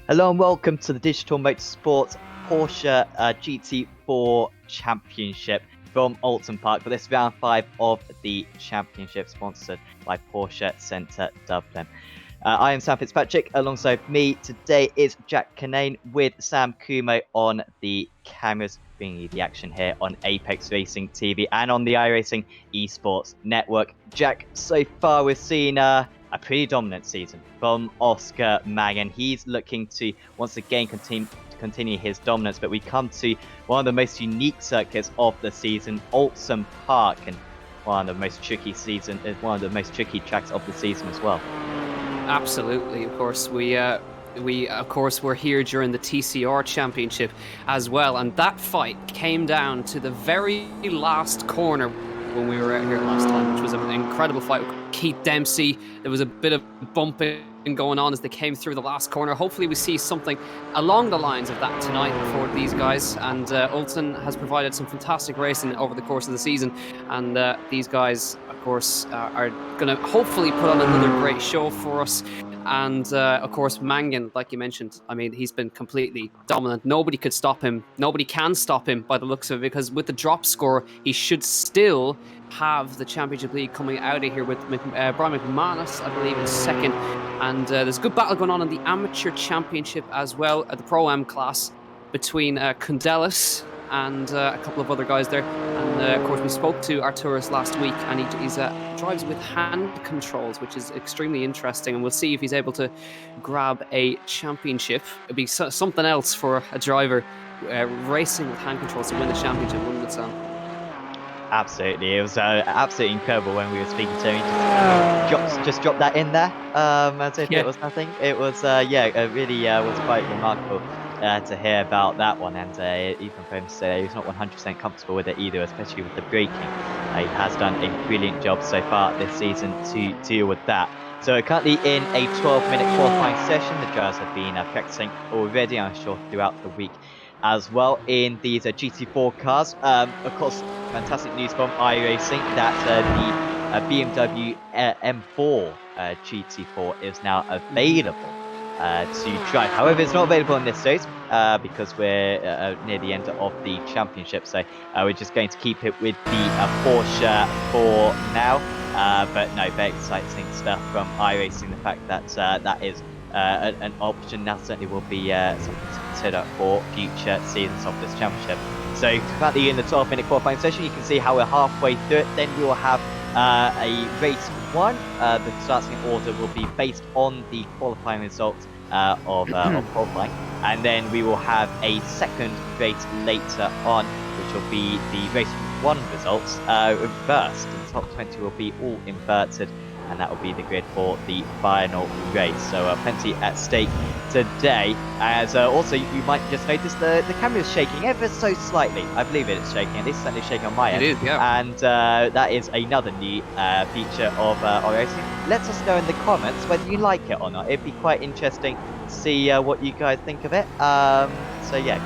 Hello and welcome to the Digital Motorsports Porsche GT4 Championship from Oulton Park for this round 5 of the championship, sponsored by Porsche Centre Dublin. I am Sam Fitzpatrick. Alongside me today is Jack Canane with Sam Kumo on the cameras, bringing you the action here on Apex Racing TV and on the iRacing Esports Network. Jack, so far we've seen a pretty dominant season from Oscar Mangan. He's looking to once again continue his dominance, but we come to one of the most unique circuits of the season, Oulton Park, and one of the most tricky tracks of the season as well. Absolutely, of course. We were here during the TCR Championship as well, and that fight came down to the very last corner when we were out here last time, which was an incredible fight with Keith Dempsey. There was a bit of bumping going on as they came through the last corner. Hopefully we see something along the lines of that tonight for these guys, and Oulton has provided some fantastic racing over the course of the season, and these guys, of course, are going to hopefully put on another great show for us. And of course, Mangan, like you mentioned, I mean, he's been completely dominant. Nobody could stop him. Nobody can stop him by the looks of it, because with the drop score, he should still have the Championship League coming out of here with Brian McManus, I believe, in second. And there's a good battle going on in the Amateur Championship as well, at the Pro-Am class, between Kundelis and a couple of other guys there. And of course, we spoke to Arturis last week, and he drives with hand controls, which is extremely interesting. And we'll see if he's able to grab a championship. It'd be something else for a driver racing with hand controls to win the championship, wouldn't it, Sam? Absolutely, it was absolutely incredible when we were speaking to him. He just dropped that in there, as if it was nothing. It was, it really was quite remarkable to hear about that one, and even for him to say he's not 100% comfortable with it either, especially with the braking. He has done a brilliant job so far this season to deal with that. So we're currently in a 12-minute qualifying session. The drivers have been practicing already, I'm sure, throughout the week as well in these GT4 cars. Of course, fantastic news from iRacing that the BMW M4 GT4 is now available to drive. However, it's not available in this race because we're near the end of the championship, so we're just going to keep it with the Porsche for now. But no, very exciting stuff from iRacing. The fact that that is an option now certainly will be something to consider for future seasons of this championship. So currently in the 12-minute qualifying session, you can see how we're halfway through it. Then we will have a race 1. The starting order will be based on the qualifying results of qualifying, and then we will have a second race later on, which will be the race 1 results reversed. The top 20 will be all inverted, and that will be the grid for the final race. So plenty at stake today. As also, you might just notice the camera is shaking ever so slightly. I believe it is shaking. At least certainly shaking on my end. It is, yeah. And that is another new feature of iRacing. Let us know in the comments whether you like it or not. It'd be quite interesting to see what you guys think of it. So yeah,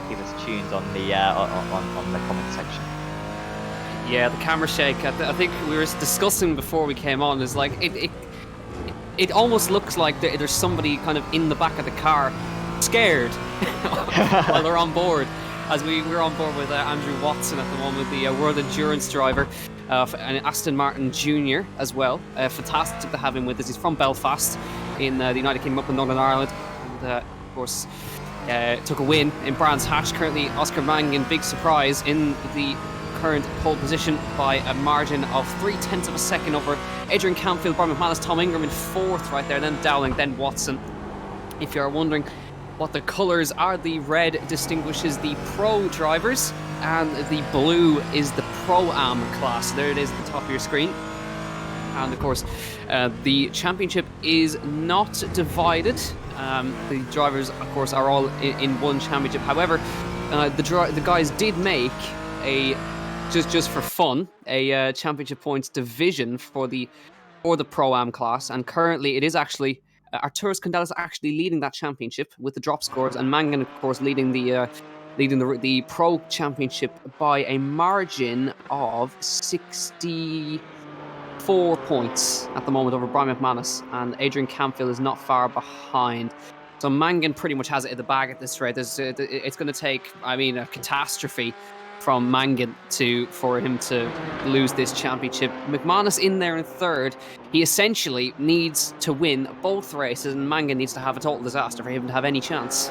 keep us tuned on the on the comment section. Yeah, the camera shake. I think we were discussing before we came on. Is like it almost looks like there's somebody kind of in the back of the car, scared while they're on board. As we're on board with Andrew Watson at the moment, the World Endurance driver, and Aston Martin Jr. as well. Fantastic to have him with us. He's from Belfast in the United Kingdom, up in Northern Ireland, and of course took a win in Brands Hatch. Currently, Oscar Mangan, big surprise in the current pole position by a margin of 0.3 of a second over Adrian Campfield, Brian McManus, Tom Ingram in 4th right there, then Dowling, then Watson. If you're wondering what the colours are, the red distinguishes the pro drivers and the blue is the Pro-Am class. There it is at the top of your screen. And of course, the championship is not divided. The drivers, of course, are all in one championship. However, the guys did make a just for fun a championship points division for the Pro-Am class, and currently it is actually Arturis Kundelis actually leading that championship with the drop scores, and Mangan, of course, leading the Pro Championship by a margin of 64 points at the moment over Brian McManus, and Adrian Campfield is not far behind. So Mangan pretty much has it in the bag at this rate. It's going to take, I mean, a catastrophe from Mangan for him to lose this championship. McManus in there in third. He essentially needs to win both races, and Mangan needs to have a total disaster for him to have any chance.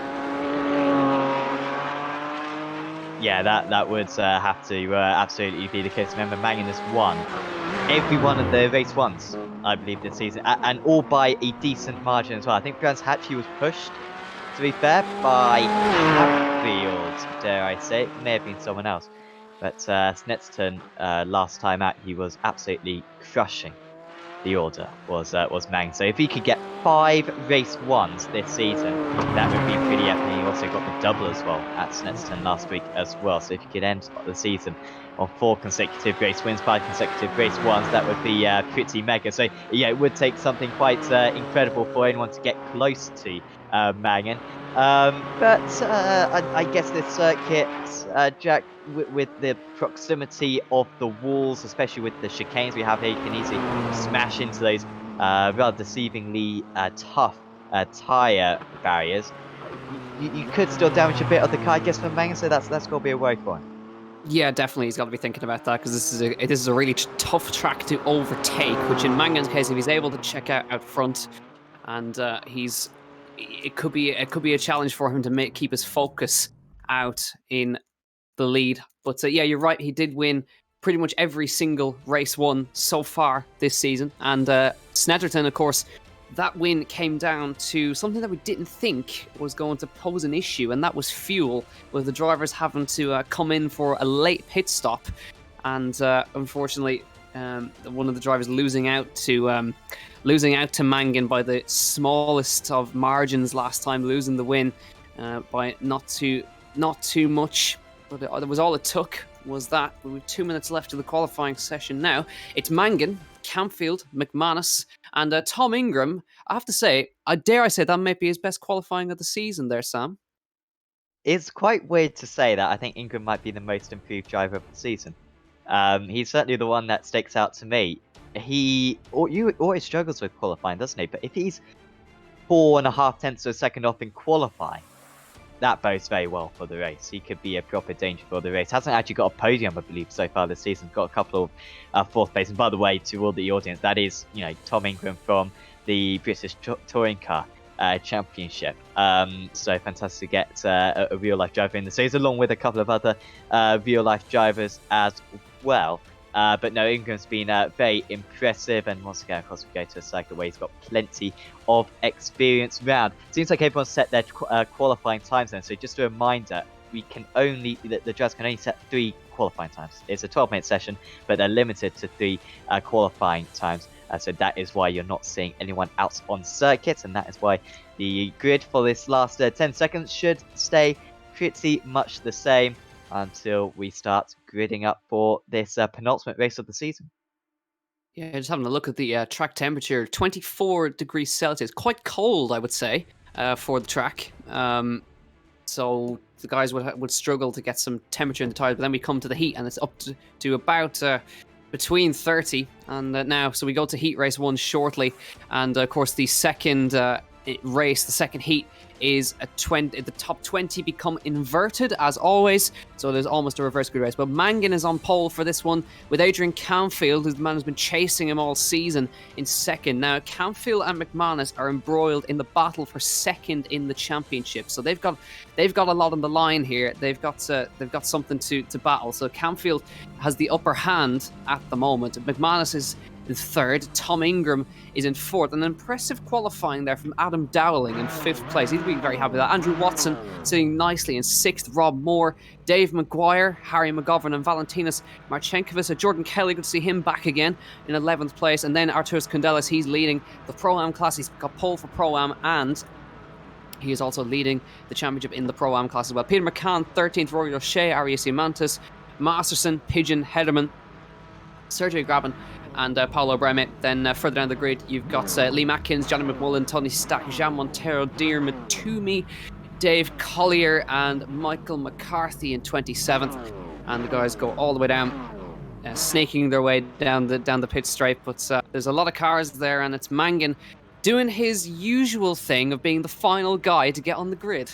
Yeah, that would have to absolutely be the case. Remember, Mangan has won every one of the race ones, I believe, this season, and all by a decent margin as well. I think Brands Hatchie was pushed, to be fair, by Hatfield, dare I say. It may have been someone else. But Snetterton, last time out, he was absolutely crushing the order, was Mang. So if he could get 5 race ones this season, that would be pretty epic. He also got the double as well at Snetterton last week as well. So if you could end the season on 4 consecutive race wins, 5 consecutive race ones, that would be pretty mega. So yeah, it would take something quite incredible for anyone to get close to Mangan. But I guess this circuit, Jack, with the proximity of the walls, especially with the chicanes we have here, you can easily smash into those rather deceivingly tough tyre barriers. You could still damage a bit of the car, I guess, for Mangan, so that's got to be a worry for him. Yeah, definitely. He's got to be thinking about that because this is a really tough track to overtake. Which in Mangan's case, if he's able to check out front, and it could be a challenge for him to keep his focus out in the lead. But yeah, you're right. He did win pretty much every single race won so far this season, and Snetterton, of course. That win came down to something that we didn't think was going to pose an issue, and that was fuel, with the drivers having to come in for a late pit stop, and unfortunately, one of the drivers losing out to Mangan by the smallest of margins last time, losing the win by not too much, but that was all it took. Was that with 2 minutes left of the qualifying session now. It's Mangan, Campfield, McManus, and Tom Ingram. I have to say, dare I say, that might be his best qualifying of the season there, Sam. It's quite weird to say that. I think Ingram might be the most improved driver of the season. He's certainly the one that sticks out to me. He always struggles with qualifying, doesn't he? But if he's 4.5 tenths of a second off in qualifying, that bodes very well for the race. He could be a proper danger for the race. Hasn't actually got a podium, I believe, so far this season. Got a couple of fourth place. And by the way, to all the audience, that is, Tom Ingram from the British Touring Car Championship. So fantastic to get a real life driver in the series, along with a couple of other real life drivers as well. But no, Ingram's been very impressive, and once again, of course, we go to a circuit where he's got plenty of experience round. Seems like everyone's set their qualifying times then, so just a reminder, the drivers can only set 3 qualifying times. It's a 12-minute session, but they're limited to 3 qualifying times. So that is why you're not seeing anyone else on circuit, and that is why the grid for this last 10 seconds should stay pretty much the same until we start gridding up for this penultimate race of the season. Yeah, just having a look at the track temperature, 24 degrees Celsius. Quite cold, I would say, for the track. So the guys would struggle to get some temperature in the tyres, but then we come to the heat, and it's up to about between 30 and now. So we go to heat race 1 shortly, and of course the second race, the second heat, is the top 20 become inverted as always, so there's almost a reverse grid race. But Mangan is on pole for this one, with Adrian Campfield, who's the man who's been chasing him all season, in second. Now Campfield and McManus are embroiled in the battle for second in the championship, so they've got a lot on the line here. They've got something to battle. So Campfield has the upper hand at the moment. McManus is in third. Tom Ingram is in fourth. An impressive qualifying there from Adam Dowling in 5th place. He's being very happy with that. Andrew Watson sitting nicely in 6th. Rob Moore, Dave McGuire, Harry McGovern, and Valentinas Marchenkovic. Jordan Kelly, good to see him back again in 11th place. And then Arturas Kondelis, he's leading the Pro-Am class. He's got pole for Pro-Am, and he is also leading the championship in the Pro-Am class as well. Peter McCann, 13th. Rory O'Shea, Arias Mantis, Masterson, Pigeon, Hederman, Sergio Graben, and Paulo Breme. Then further down the grid, you've got Liam Atkins, Johnny McMullen, Tony Stack, Jean Montero, Dear Matumi, Dave Collier, and Michael McCarthy in 27th. And the guys go all the way down, snaking their way down the pit straight. But there's a lot of cars there, and it's Mangan doing his usual thing of being the final guy to get on the grid.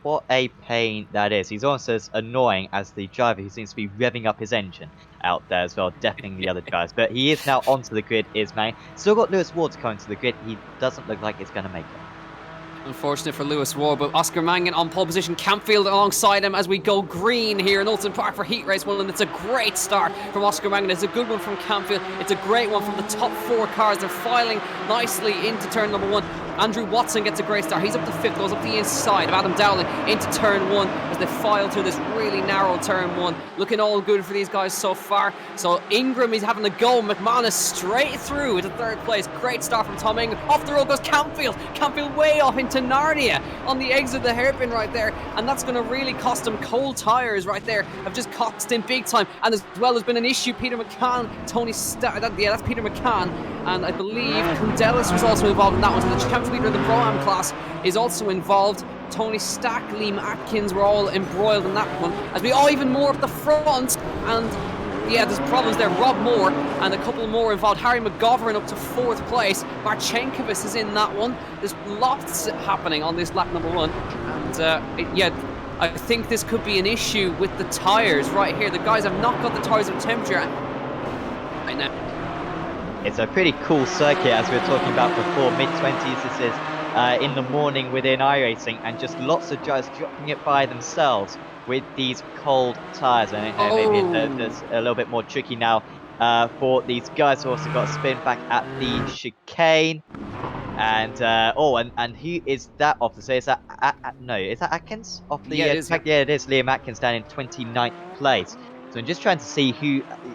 What a pain that is. He's almost as annoying as the driver who seems to be revving up his engine out there as well, deafening the other drivers. But he is now onto the grid, is Manning. Still got Lewis Ward coming to the grid. He doesn't look like he's going to make it. Unfortunate for Lewis Ward, but Oscar Mangan on pole position. Campfield alongside him as we go green here in Oulton Park for Heat Race 1. And it's a great start from Oscar Mangan. It's a good one from Campfield. It's a great one from the top 4 cars. They're filing nicely into turn number 1. Andrew Watson gets a great start. He's up to 5th, goes up the inside of Adam Dowling into turn 1 as they file through this really narrow turn 1. Looking all good for these guys so far. So Ingram is having a go. McManus straight through to 3rd place. Great start from Tom Ingram. Off the road goes Campfield. Campfield way off into Narnia on the exit of the hairpin right there. And that's going to really cost him. Cold tyres right there have just cost him big time. And as well has been an issue. Peter McCann, that's Peter McCann. And I believe Kundelis was also involved in that one. So the champion leader of the Pro-Am class is also involved. Tony Stack, Liam Atkins were all embroiled in that one. As we all even more up the front. And yeah, there's problems there. Rob Moore and a couple more involved. Harry McGovern up to 4th place. Marchenkovic is in that one. There's lots happening on this lap number 1. And I think this could be an issue with the tyres right here. The guys have not got the tyres of temperature right now. It's a pretty cool circuit, as we were talking about before. Mid-20s, this is in the morning within iRacing, and just lots of drivers dropping it by themselves with these cold tyres. And maybe it's a little bit more tricky now for these guys who also got a spin back at the chicane. And who is that officer? Is that is that Atkins off the it is, track? Yeah, it is. Liam Atkins down in 29th place. So I'm just trying to see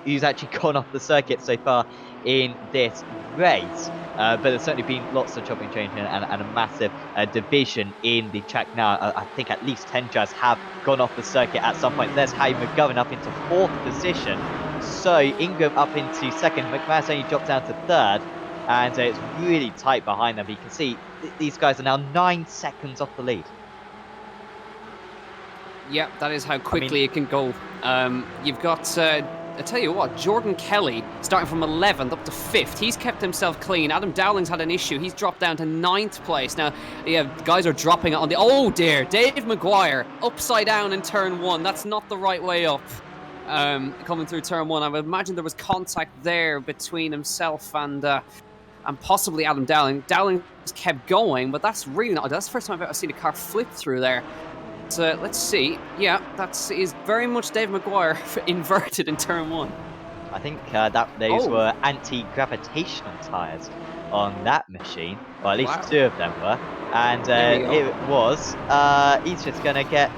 who's actually gone off the circuit so far in this race. But there's certainly been lots of chopping and changing and a massive division in the track now. I think at least 10 drivers have gone off the circuit at some point. There's Harry McGovern up into 4th position. So Ingram up into 2nd. McManus only dropped down to 3rd. And it's really tight behind them. But you can see these guys are now 9 seconds off the lead. Yeah, that is how quickly it can go. You've got, I tell you what, Jordan Kelly starting from 11th up to 5th. He's kept himself clean. Adam Dowling's had an issue. He's dropped down to 9th place. Now, yeah, guys are dropping on the... Oh, dear. Dave Maguire upside down in turn 1. That's not the right way up. Coming through turn 1. I would imagine there was contact there between himself and possibly Adam Dowling. Dowling kept going, but that's really not... That's the first time I've ever seen a car flip through there. Let's see. Yeah, that is very much Dave Maguire inverted in turn 1. I think those were anti-gravitational tyres on that machine, or at least 2 of them were. And it was. He's just gonna get.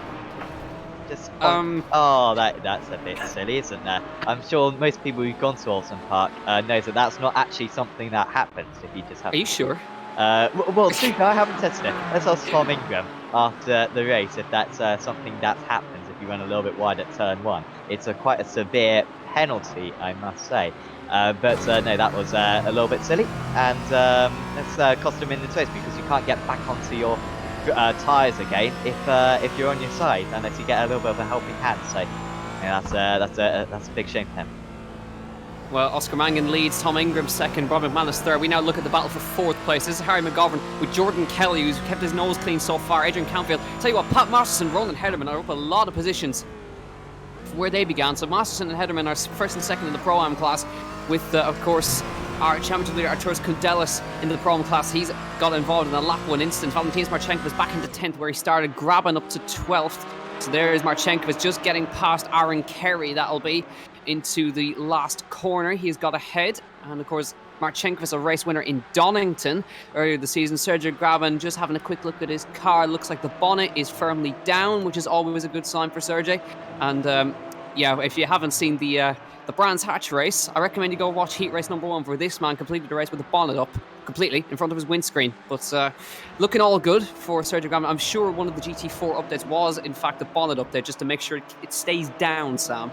That's a bit silly, isn't there? I'm sure most people who've gone to Oulton Park knows that that's not actually something that happens if you just have. Are you sure? Well, I haven't tested it. Let's ask Tom Ingram after the race if that's something that happens if you run a little wide at turn 1. It's quite a severe penalty, I must say. But no, that was a little bit silly, and let's cost him in the race because you can't get back onto your tyres again if you're on your side unless you get a little bit of a helping hand. So yeah, that's a big shame for him. Well, Oscar Mangan leads, Tom Ingram 2nd, Bob McManus 3rd. We now look at the battle for 4th place. This is Harry McGovern with Jordan Kelly, who's kept his nose clean so far. Adrian Campfield. Tell you what, Pat Masterson, Roland Hederman are up a lot of positions where they began. So Masterson and Hederman are 1st and 2nd in the Pro-Am class with, of course, our championship leader, Arturas Kundelis, in the Pro-Am class. He's got involved in a lap 1 instance. Valentinas Marchenkovic back into 10th where he started, grabbing up to 12th. So there is Marchenkovic just getting past Aaron Kerry, that'll be, into the last corner. He's got ahead, and of course Marchenkovic, a race winner in Donington earlier this season. Sergio Graban just having a quick look at his car. Looks like the bonnet is firmly down, which is always a good sign for Sergio. And yeah, if you haven't seen the Brands Hatch race, I recommend you go watch Heat Race number 1, where this man completed the race with the bonnet up completely in front of his windscreen. But looking all good for Sergio Graban. I'm sure one of the GT4 updates was in fact the bonnet update, just to make sure it stays down, Sam.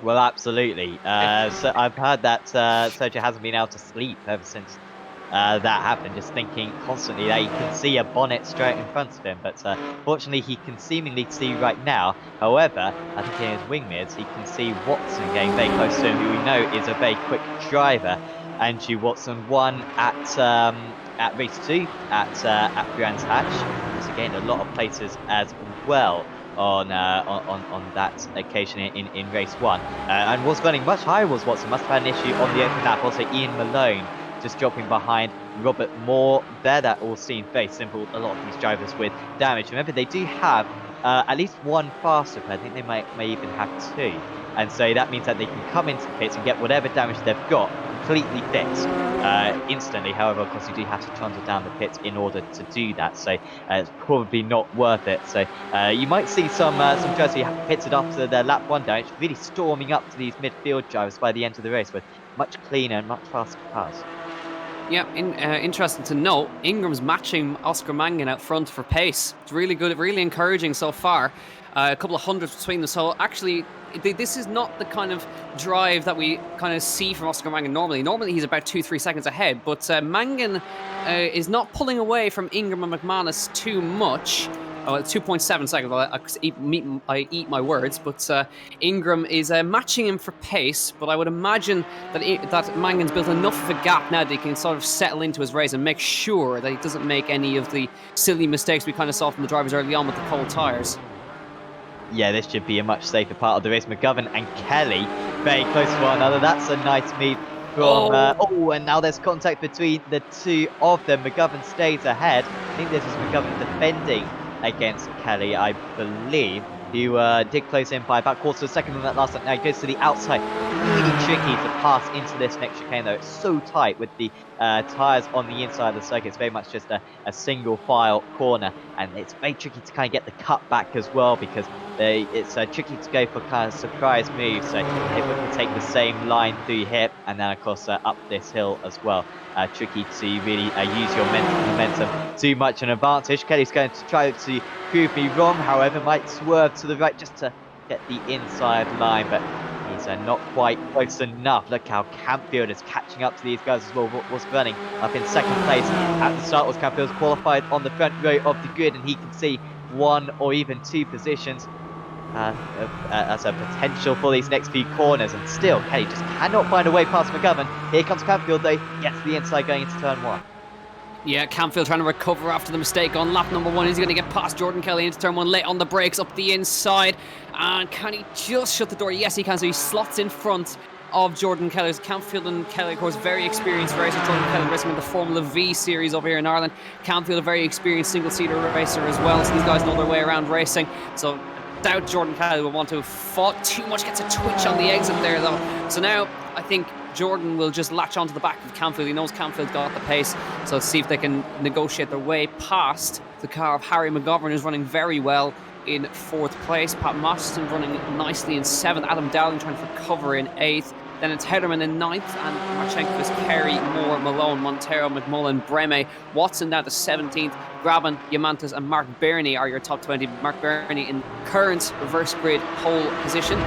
Well, absolutely. So I've heard that Sergio hasn't been able to sleep ever since that happened, just thinking constantly that he can see a bonnet straight in front of him. But fortunately, he can seemingly see right now. However, I think in his wing mirrors, he can see Watson getting very close to him, who we know is a very quick driver. Andrew Watson won at race 2 at Brands Hatch. Also gained a lot of places as well on that occasion in race 1, and was running much higher. Was Watson must have had an issue on the open lap. Also, Ian Malone just dropping behind Robert Moore there. That all seemed very simple. A lot of these drivers with damage. Remember, they do have at least one faster, but I think they may even have two. And so that means that they can come into the pits and get whatever damage they've got completely fixed instantly. However, of course, you do have to trundle down the pits in order to do that. So it's probably not worth it. So you might see some drivers who pitted after their lap 1 damage really storming up to these midfield drivers by the end of the race with much cleaner and much faster cars. Yeah, interesting to note, Ingram's matching Oscar Mangan out front for pace. It's really good, really encouraging so far. A couple of hundreds between them. So actually, this is not the kind of drive that we kind of see from Oscar Mangan normally. Normally, he's about 2-3 seconds ahead. But Mangan is not pulling away from Ingram and McManus too much. Oh, 2.7 seconds. I eat my words, but Ingram is matching him for pace. But I would imagine that Mangan's built enough of a gap now that he can sort of settle into his race and make sure that he doesn't make any of the silly mistakes we kind of saw from the drivers early on with the cold tyres. Yeah, this should be a much safer part of the race. McGovern and Kelly very close to one another. That's a nice move from... and now there's contact between the two of them. McGovern stays ahead. I think this is McGovern defending against Kelly, I believe, who did close in by about quarter of a second on that last lap. Now he goes to the outside. Really tricky to pass into this next chicane, though. It's so tight with the tyres on the inside of the circuit. It's very much just a single file corner, and it's very tricky to kind of get the cut back as well, because it's tricky to go for kind of surprise moves. So if we can take the same line through here, and then of course up this hill as well. Tricky to really use your momentum too much an advantage. Kelly's going to try to prove me wrong, however, might swerve to the right just to get the inside line, but he's not quite close enough. Look how Campfield is catching up to these guys as well. Was running up in second place at the start. Was Campfield qualified on the front row of the grid, and he can see one or even two positions as a potential for these next few corners, and still Kelly just cannot find a way past McGovern. Here comes Campfield though, gets to the inside going into turn 1. Yeah, Campfield trying to recover after the mistake on lap number 1. Is he going to get past Jordan Kelly into turn 1, late on the brakes, up the inside? And can he just shut the door? Yes, he can. So he slots in front of Jordan Kelly. Campfield and Kelly, of course, very experienced racers. Jordan Kelly racing in the Formula V series over here in Ireland. Campfield, a very experienced single-seater racer as well. So these guys know their way around racing. So doubt Jordan Kelly will want to have fought too much. Gets a twitch on the exit there, though. So now I think Jordan will just latch onto the back of Campfield. He knows Campfield's got the pace, so let's see if they can negotiate their way past the car of Harry McGovern, who's running very well in 4th place. Pat Masterson running nicely in 7th. Adam Dowling trying to recover in 8th. Then it's Hederman in 9th, and Marchenkovic, Kerry, Moore, Malone, Montero, McMullen, Breme, Watson down to 17th. Graben, Yamantas, and Mark Burney are your top 20. Mark Burney in current reverse grid pole position.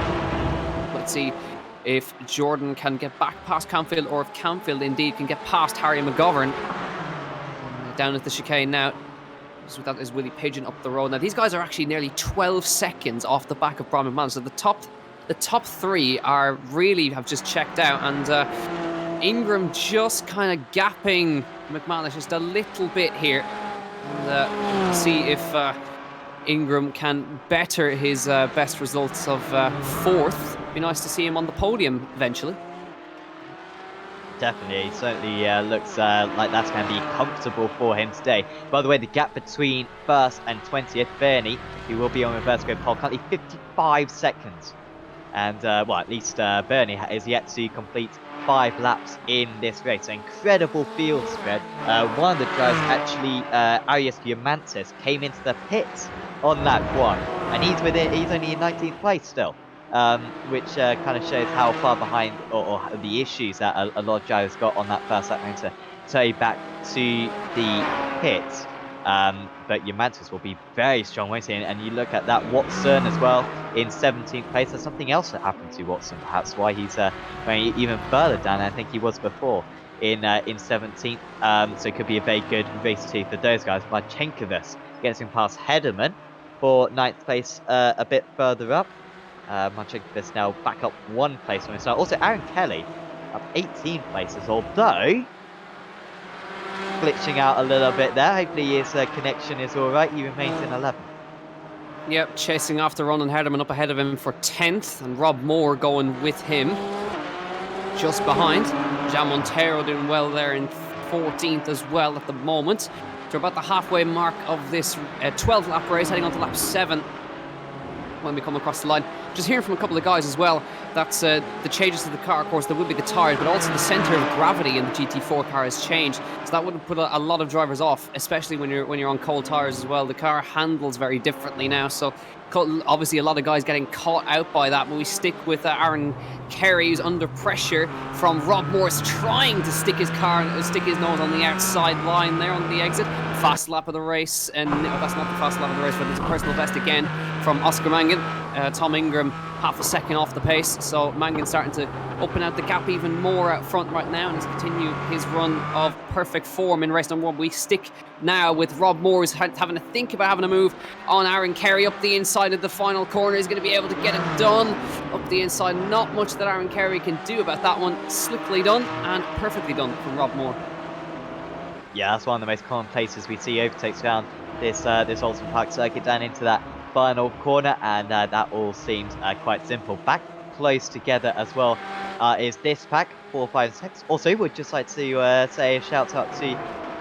Let's see if Jordan can get back past Campfield, or if Campfield indeed can get past Harry McGovern. Down at the chicane now. So that is Willie Pigeon up the road. Now these guys are actually nearly 12 seconds off the back of Brian McManus. So the top 3 are really have just checked out, and Ingram just kind of gapping McManus just a little bit here. And see if Ingram can better his best results of 4th. Be nice to see him on the podium eventually. Definitely, certainly looks like that's going to be comfortable for him today. By the way, the gap between 1st and 20th, Bernie, who will be on reverse grid pole, currently 55 seconds. And, well, at least Bernie is yet to complete 5 laps in this race. Incredible field spread. One of the drivers, actually, Arias Diamantis, came into the pits on lap 1. And he's only in 19th place still. Which kind of shows how far behind, or the issues that a lot of drivers got on that first lap. I'm going to tell you back to the pits. But Yamantis will be very strong, won't he? And you look at that Watson as well in 17th place. There's something else that happened to Watson, perhaps why he's going even further down than I think he was before in 17th. So it could be a very good race too for those guys. Marchenkovic gets him past Hederman for 9th place a bit further up. Marchenkovic now back up 1 place from his start. Also, Aaron Kelly up 18 places, although glitching out a little bit there. Hopefully his connection is alright. He remains in 11th. Yep, chasing after Ronan Hardiman up ahead of him for 10th, and Rob Moore going with him just behind. Jean Montero doing well there in 14th as well at the moment. So we're about the halfway mark of this 12 lap race, heading on to lap 7 when we come across the line. Just hearing from a couple of guys as well, that's the changes to the car, of course, there will be the tyres, but also the centre of gravity in the GT4 car has changed. So that would put a lot of drivers off, especially when you're on cold tyres as well. The car handles very differently now, so obviously a lot of guys getting caught out by that, but we stick with Aaron Carey, who's under pressure from Rob Morris, trying to stick his nose on the outside line there on the exit. Fast lap of the race, and that's not the fast lap of the race, but it's a personal best again from Oscar Mangan. Tom Ingram half a second off the pace, so Mangan starting to open out the gap even more out front right now, and he's continued his run of perfect form in race number 1. We stick now with Rob Moore, who's having to think about having a move on Aaron Carey up the inside of the final corner. He's going to be able to get it done up the inside. Not much that Aaron Carey can do about that one. Slickly done and perfectly done from Rob Moore. Yeah, that's one of the most common places we see overtakes around this Oulton Park circuit, down into that final corner, and that all seems quite simple. Back close together as well is this pack, 4, 5, 6. Also, would just like to say a shout out to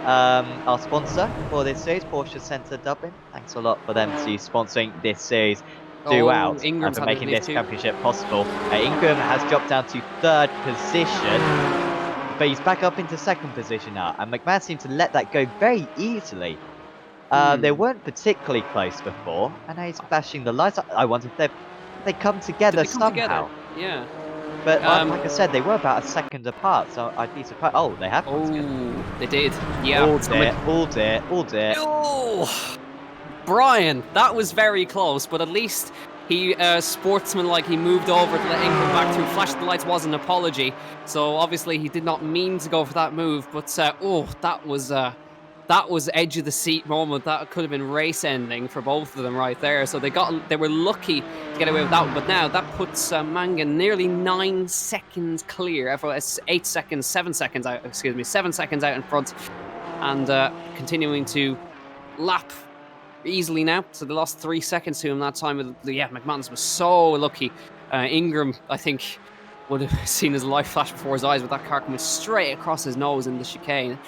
our sponsor for this series, Porsche Centre Dublin. Thanks a lot for them to sponsoring this series throughout and for making this championship possible. Ingram has dropped down to 3rd position, but he's back up into 2nd position now, and McMahon seemed to let that go very easily. They weren't particularly close before, and now he's flashing the lights. I wonder if they come together somehow. Yeah. But like I said, they were about a second apart, so I'd be surprised. Oh, they have come together. They did. Yeah. All dear. Oh, Brian, that was very close, but at least he, sportsman-like, he moved over to let Ingram back through. Flashed the lights was an apology, so obviously he did not mean to go for that move, but that was edge of the seat moment. That could have been race ending for both of them right there. So they were lucky to get away with that one. But now that puts Mangan nearly 9 seconds clear. 7 seconds out in front, and continuing to lap easily now. So they lost 3 seconds to him that time. Yeah, McManus was so lucky. Ingram, I think, would have seen his life flash before his eyes with that car coming straight across his nose in the chicane.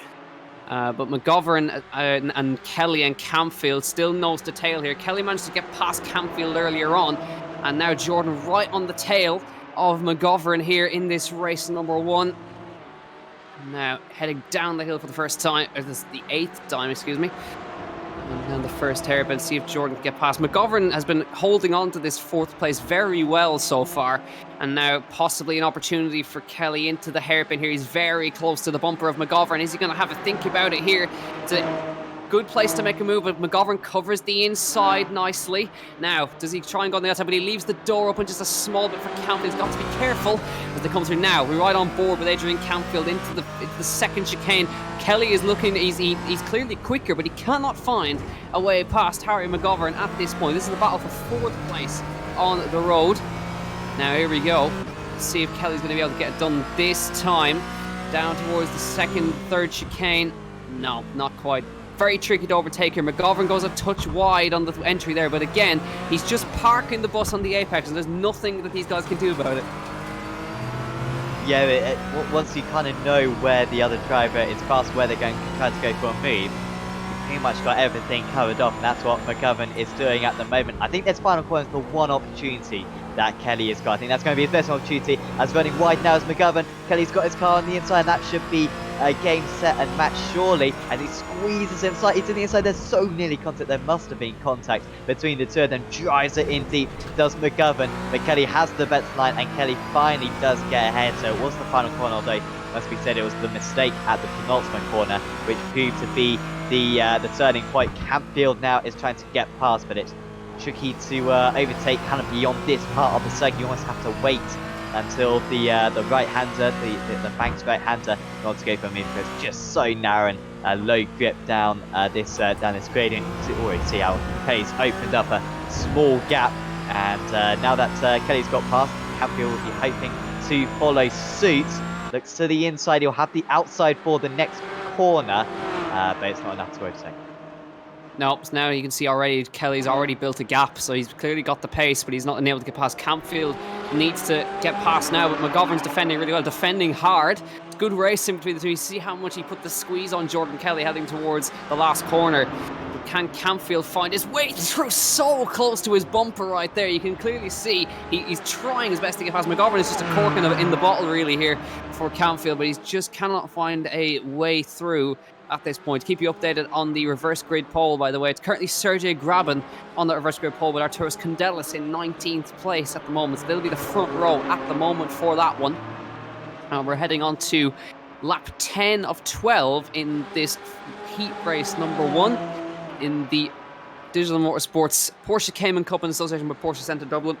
But McGovern and Kelly and Campfield still nose to tail here. Kelly managed to get past Campfield earlier on, and now Jordan right on the tail of McGovern here in this race number 1. Now heading down the hill for the first time, or this is the 8th time, excuse me. And then the first hairpin, see if Jordan can get past. McGovern has been holding on to this 4th place very well so far. And now possibly an opportunity for Kelly into the hairpin here. He's very close to the bumper of McGovern. Is he going to have a think about it here? It's a good place to make a move, but McGovern covers the inside nicely. Now, does he try and go on the outside? But he leaves the door open just a small bit for Campfield. He's got to be careful as they come through now. We're right on board with Adrian Campfield into the 2nd chicane. Kelly is looking, he's clearly quicker, but he cannot find a way past Harry McGovern at this point. This is the battle for 4th place on the road. Now, here we go. Let's see if Kelly's going to be able to get it done this time. Down towards the 2nd, 3rd chicane. No, not quite. Very tricky to overtake here. McGovern goes a touch wide on the entry there, but again, he's just parking the bus on the apex, and there's nothing that these guys can do about it. Yeah, once you kind of know where the other driver is past, where they're going to try to go for a move, you pretty much got everything covered off, and that's what McGovern is doing at the moment. I think this final corner is the one opportunity that Kelly has got. I think that's going to be his best opportunity, as running wide now as McGovern. Kelly's got his car on the inside, and that should be a game, set and match surely, as he squeezes him slightly to the inside. There's so nearly contact, there must have been contact between the two of them. Drives it in deep, does McGovern, but Kelly has the better line, and Kelly finally does get ahead. So it was the final corner, although must be said it was the mistake at the penultimate corner which proved to be the turning point. Campfield now is trying to get past, but it's tricky to overtake kind of beyond this part of the circuit. You almost have to wait until the right-hander, the bank's right-hander, not to go for a move, because it's just so narrow and low grip down this gradient. You can already see how Kelly's opened up a small gap, and now that Kelly's got past, Campfield will be hoping to follow suit. Looks to the inside. He'll have the outside for the next corner, but it's not enough to overtake. No, so now you can see already Kelly's already built a gap, so he's clearly got the pace, but he's not able to get past. Campfield needs to get past now, but McGovern's defending really well, defending hard. It's good racing between the two. You see how much he put the squeeze on Jordan Kelly heading towards the last corner. But can Campfield find his way through? So close to his bumper right there. You can clearly see he's trying his best to get past. McGovern is just a cork in the bottle really here for Campfield, but he just cannot find a way through at this point. Keep you updated on the reverse grid poll, by the way. It's currently Sergey Graben on the reverse grid poll with Arturas Kondelis in 19th place at the moment. So they'll be the front row at the moment for that one. And we're heading on to lap 10 of 12 in this heat race number 1 in the Digital Motorsports Porsche Cayman Cup in association with Porsche Centre Dublin.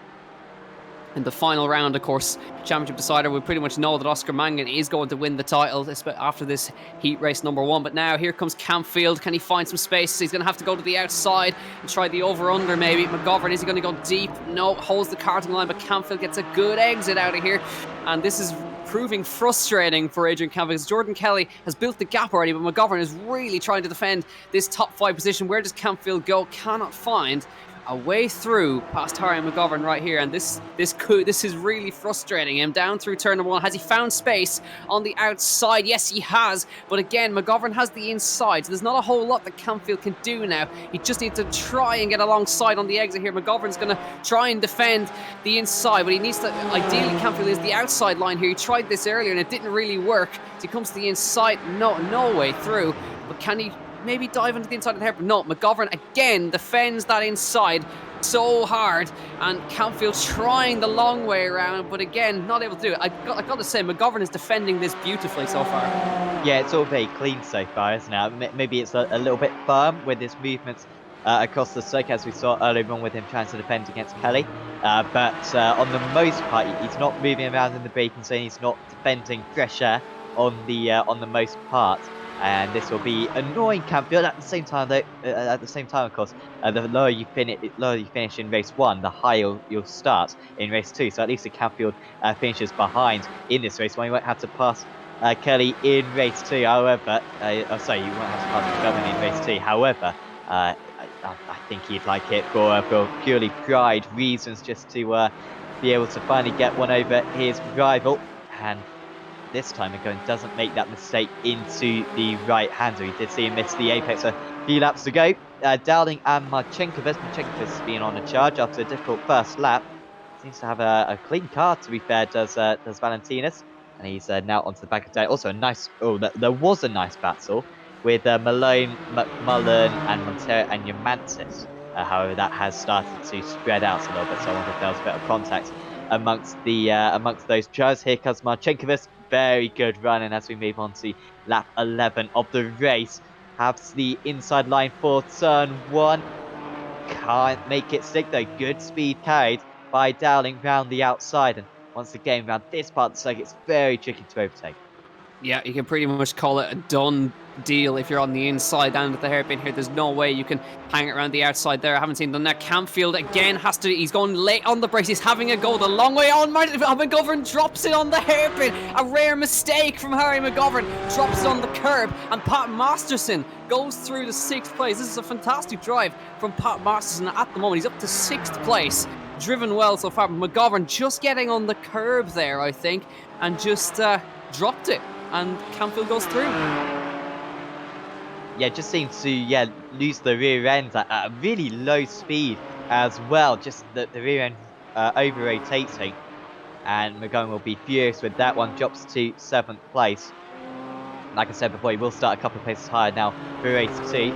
In the final round, of course, championship decider, we pretty much know that Oscar Mangan is going to win the title after this heat race number 1. But now here comes Campfield. Can he find some space? He's going to have to go to the outside and try the over-under maybe. McGovern, is he going to go deep? No, holds the karting line, but Campfield gets a good exit out of here. And this is proving frustrating for Adrian Campfield because Jordan Kelly has built the gap already, but McGovern is really trying to defend this top 5 position. Where does Campfield go? Cannot find a way through past Harry McGovern right here, and this is really frustrating him. Down through turn number 1. Has he found space on the outside? Yes, he has. But again, McGovern has the inside, so there's not a whole lot that Campfield can do now. He just needs to try and get alongside on the exit here. McGovern's going to try and defend the inside, but he needs to. Ideally, Campfield is the outside line here. He tried this earlier, and it didn't really work. So he comes to the inside. No way through. But can he maybe dive into the inside of the hairpin? No, McGovern again defends that inside so hard, and Campfield trying the long way around, but again, not able to do it. I got to say, McGovern is defending this beautifully so far. Yeah, it's all very clean so far, isn't it? Maybe it's a little bit firm with his movements across the circuit, as we saw earlier on with him trying to defend against Kelly. But on the most part, he's not moving around in the braking zone. He's not defending fresh air on the most part. And this will be annoying Campfield. At the same time, though, of course, the lower you finish in race 1, the higher you'll start in race 2. So at least the Campfield finishes behind in this race 1. You won't have to pass Kelly in race 2. However, you won't have to pass McGovern in race 2. However, I think he'd like it for purely pride reasons, just to be able to finally get one over his rival. And this time McGovern doesn't make that mistake into the right-hander. We did see him miss the apex a few laps to go. Dowling and Marchenkovic. Marchenkovic has been on a charge after a difficult first lap. Seems to have a clean car, to be fair, does Valentinas. And he's now onto the back of Dowling. Also a nice... there was a nice battle with Malone, McMullen and Montero and Yamantis. However, that has started to spread out a little bit, so I wonder if there was a bit of contact amongst those drivers. Here comes Marchenkovic. Very good running as we move on to lap 11 of the race. Has the inside line for turn 1. Can't make it stick though. Good speed carried by Dowling round the outside. And once again, round this part of the circuit, it's very tricky to overtake. Yeah, you can pretty much call it a done deal if you're on the inside down at the hairpin here. There's no way you can hang it around the outside there. I haven't seen done that. Campfield again he's going late on the brakes. He's having a go the long way on. McGovern drops it on the hairpin. A rare mistake from Harry McGovern. Drops it on the curb, and Pat Masterson goes through to 6th place. This is a fantastic drive from Pat Masterson at the moment. He's up to 6th place. Driven well so far. McGovern just getting on the curb there, I think, and just dropped it. And Campfield goes through. Yeah, just seems to lose the rear end at a really low speed as well. Just the rear end over rotating, and McGovern will be furious with that one. Drops to 7th place. Like I said before, he will start a couple of places higher now for race 2.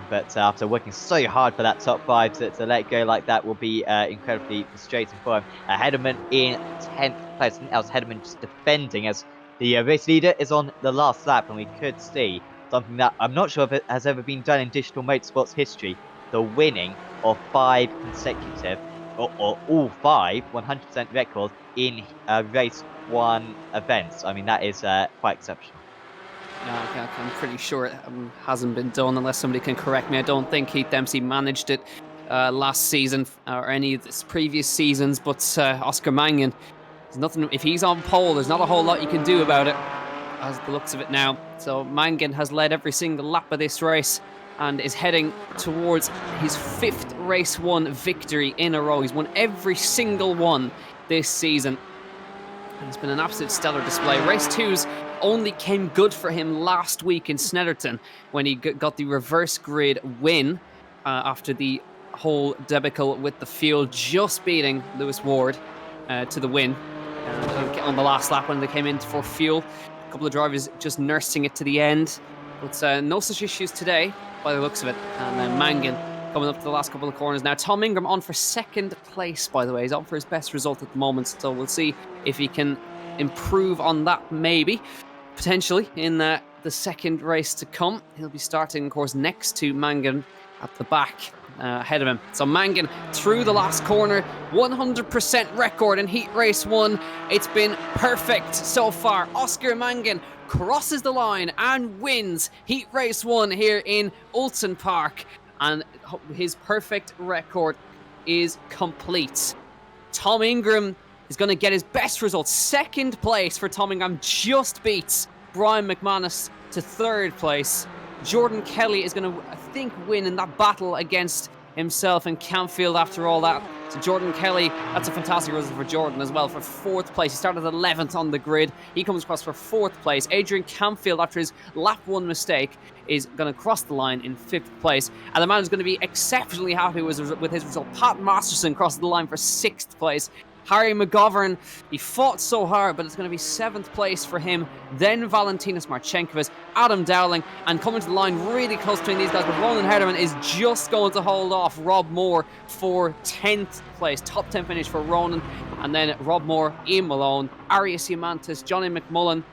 But after working so hard for that top 5, to let it go like that will be incredibly frustrating for him. Hederman in 10th place. I think that was Hederman just defending as the race leader is on the last lap, and we could see something that I'm not sure if it has ever been done in digital motorsports history: the winning of 5 consecutive, or all 5 100% records in race 1 events. I mean, that is quite exceptional. Yeah, I'm pretty sure it hasn't been done, unless somebody can correct me. I don't think Keith Dempsey managed it last season or any of his previous seasons, but Oscar Mangan There's nothing. If he's on pole, there's not a whole lot you can do about it, as the looks of it now. So Mangan has led every single lap of this race and is heading towards his 5th race 1 victory in a row. He's won every single one this season. And it's been an absolute stellar display. Race 2's only came good for him last week in Snetterton when he got the reverse grid win after the whole debacle with the fuel, just beating Lewis Ward to the win on the last lap when they came in for fuel. A couple of drivers just nursing it to the end. But no such issues today, by the looks of it. And then Mangan coming up to the last couple of corners now. Tom Ingram on for 2nd place, by the way. He's on for his best result at the moment, so we'll see if he can improve on that, maybe. Potentially, in the 2nd race to come. He'll be starting, of course, next to Mangan at the back, ahead of him. So Mangan through the last corner, 100% record in Heat Race 1. It's been perfect so far. Oscar Mangan crosses the line and wins Heat Race 1 here in Oulton Park. And his perfect record is complete. Tom Ingram is going to get his best result. 2nd place for Tom Ingram, just beats Brian McManus to 3rd place. Jordan Kelly is going to, I think, win in that battle against himself and Campfield after all that. So Jordan Kelly, that's a fantastic result for Jordan as well, for 4th place. He started 11th on the grid. He comes across for 4th place. Adrian Campfield, after his lap 1 mistake, is going to cross the line in 5th place. And the man who's going to be exceptionally happy with his result, Pat Masterson, crosses the line for 6th place. Harry McGovern, he fought so hard, but it's going to be 7th place for him. Then Valentinas Marchenkovic, Adam Dowling, and coming to the line really close between these guys. But Ronan Herderman is just going to hold off Rob Moore for 10th place. Top 10 finish for Ronan. And then Rob Moore, Ian Malone, Arias Yamantis, Johnny McMullen,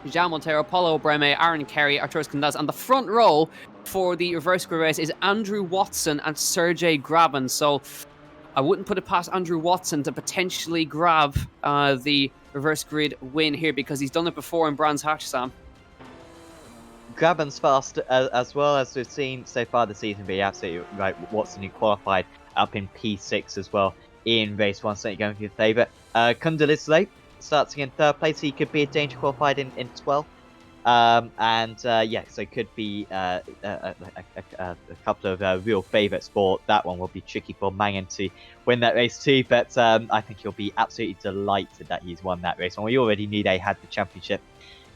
Jean Montero, Paulo Breme, Aaron Carey, Arturis Condaz. And the front row for the reverse grid race is Andrew Watson and Sergey Graben. So I wouldn't put it past Andrew Watson to potentially grab the reverse grid win here, because he's done it before in Brands Hatch, Sam. Graben's fast as well, as we've seen so far this season, but you're absolutely right. Watson, who qualified up in P6 as well in race 1, certainly going for your favourite. Kundalisle starting in 3rd place. He could be a danger qualified in 12th. Yeah, so it could be a couple of real favourites for that one. Will be tricky for Mangan to win that race too, but I think he'll be absolutely delighted that he's won that race. And we already knew they had the championship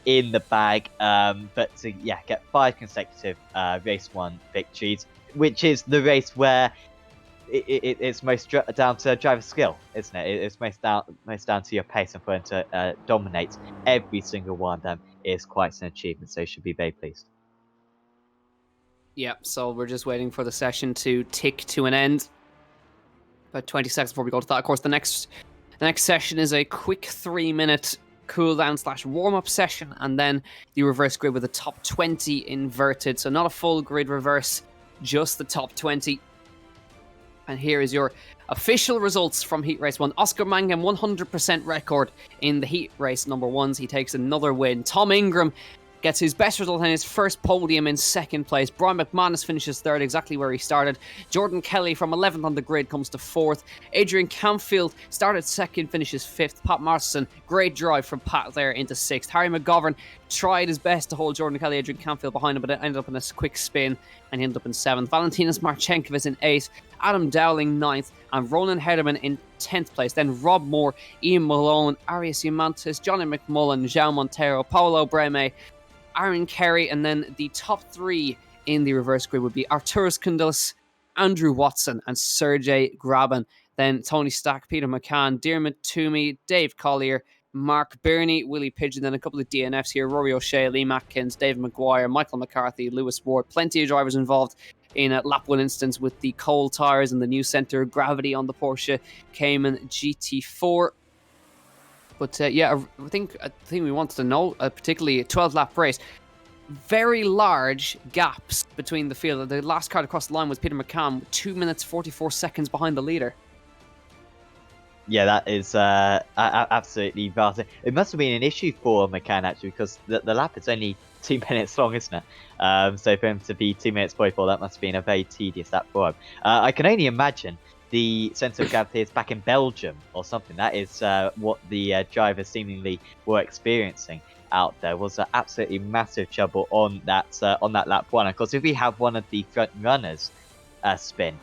in the bag, but to get 5 consecutive race 1 victories, which is the race where it's most down to driver skill, isn't it? It's most down to your pace, and for him to dominate every single one of them is quite an achievement, so you should be very pleased. Yeah, so we're just waiting for the session to tick to an end. About 20 seconds before we go to that. Of course, the next session is a quick 3-minute cool-down / warm-up session, and then the reverse grid with the top 20 inverted. So not a full grid reverse, just the top 20. And here is your official results from Heat Race 1. Oscar Mangan, 100% record in the Heat Race number 1s. He takes another win. Tom Ingram gets his best result in his first podium in 2nd place. Brian McManus finishes 3rd, exactly where he started. Jordan Kelly from 11th on the grid comes to 4th. Adrian Campfield started 2nd, finishes 5th. Pat Masterson, great drive from Pat there into 6th. Harry McGovern tried his best to hold Jordan Kelly, Adrian Campfield behind him, but it ended up in a quick spin and he ended up in 7th. Valentinas Marchenkovic in 8th. Adam Dowling 9th, and Ronan Herderman in 10th place. Then Rob Moore, Ian Malone, Arias Yamantis, Johnny McMullen, Jean Montero, Paulo Breme, Aaron Carey, and then the top 3 in the reverse grid would be Arturis Kundlis, Andrew Watson, and Sergey Graben. Then Tony Stack, Peter McCann, Diarmuid Toomey, Dave Collier, Mark Birney, Willie Pigeon, then a couple of DNFs here, Rory O'Shea, Lee Matkins, Dave Maguire, Michael McCarthy, Lewis Ward. Plenty of drivers involved in a lap 1 instance with the coal tyres and the new centre of gravity on the Porsche Cayman GT4. But I think we wanted to know, particularly a 12-lap race, very large gaps between the field. The last car to cross the line was Peter McCann, 2 minutes 44 seconds behind the leader. Yeah, that is absolutely vast. It must have been an issue for McCann, actually, because the lap is only 2 minutes long, isn't it? So for him to be 2 minutes 44, that must have been a very tedious lap for him. I can only imagine the centre of gravity is back in Belgium or something. That is what the drivers seemingly were experiencing out there. Was absolutely massive trouble on that lap 1. Of course, if we have one of the front runners spin,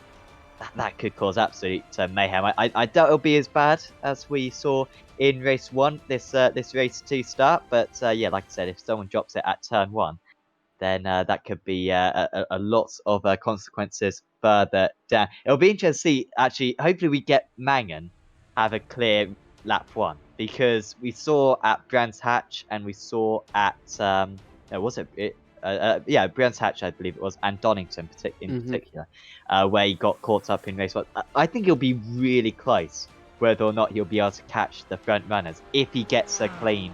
that could cause absolute mayhem. I doubt it'll be as bad as we saw in race 1, this race 2 start. But yeah, like I said, if someone drops it at turn 1, then that could be a lot of consequences further down. It'll be interesting to see, actually, hopefully we get Mangan have a clear lap 1, because we saw at Brands Hatch and we saw at, was it? Yeah, Brands Hatch, I believe it was, and Donington in particular, where he got caught up in race 1. I think it'll be really close whether or not he'll be able to catch the front runners if he gets a clean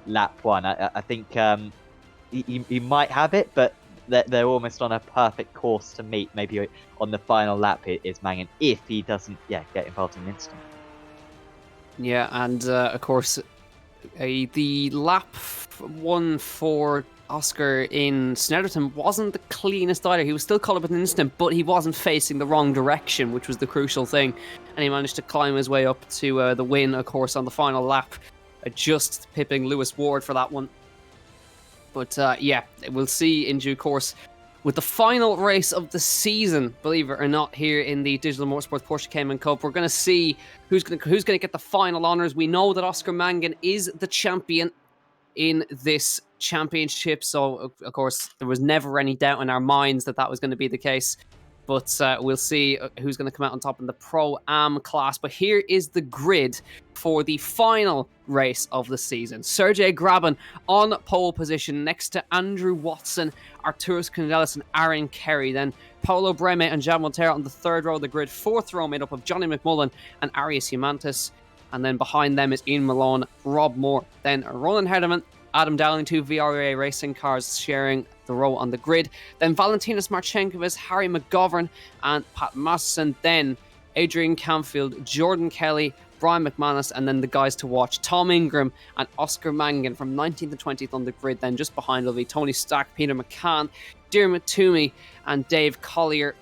lap 1. I think he might have it, but they're almost on a perfect course to meet. Maybe on the final lap is Mangan, if he doesn't get involved in an incident. Yeah, and of course, the lap 1 for Oscar in Snetterton wasn't the cleanest either. He was still caught up in an incident, but he wasn't facing the wrong direction, which was the crucial thing. And he managed to climb his way up to the win, of course, on the final lap, just pipping Lewis Ward for that one. But yeah, we'll see in due course with the final race of the season, believe it or not, here in the Digital Motorsports Porsche Cayman Cup. We're going to see who's going to get the final honours. We know that Oscar Mangan is the champion in this championship, so of course there was never any doubt in our minds that was going to be the case. But we'll see who's going to come out on top in the Pro-Am class. But here is the grid for the final race of the season. Sergey Grabin on pole position next to Andrew Watson, Arturas Candelas and Aaron Kerry. Then Paulo Breme and Jan Montero on the third row of the grid. Fourth row made up of Johnny McMullen and Arias Humantis. And then behind them is Ian Malone, Rob Moore, then Ronan Herdeman, Adam Dowling, 2 VRA racing cars sharing the row on the grid. Then Valentinas Marchenkovic, Harry McGovern, and Pat Masterson. Then Adrian Camfield, Jordan Kelly, Brian McManus, and then the guys to watch, Tom Ingram and Oscar Mangan from 19th and 20th on the grid. Then just behind will be Tony Stack, Peter McCann, Diarmuid Toomey, and Dave Collier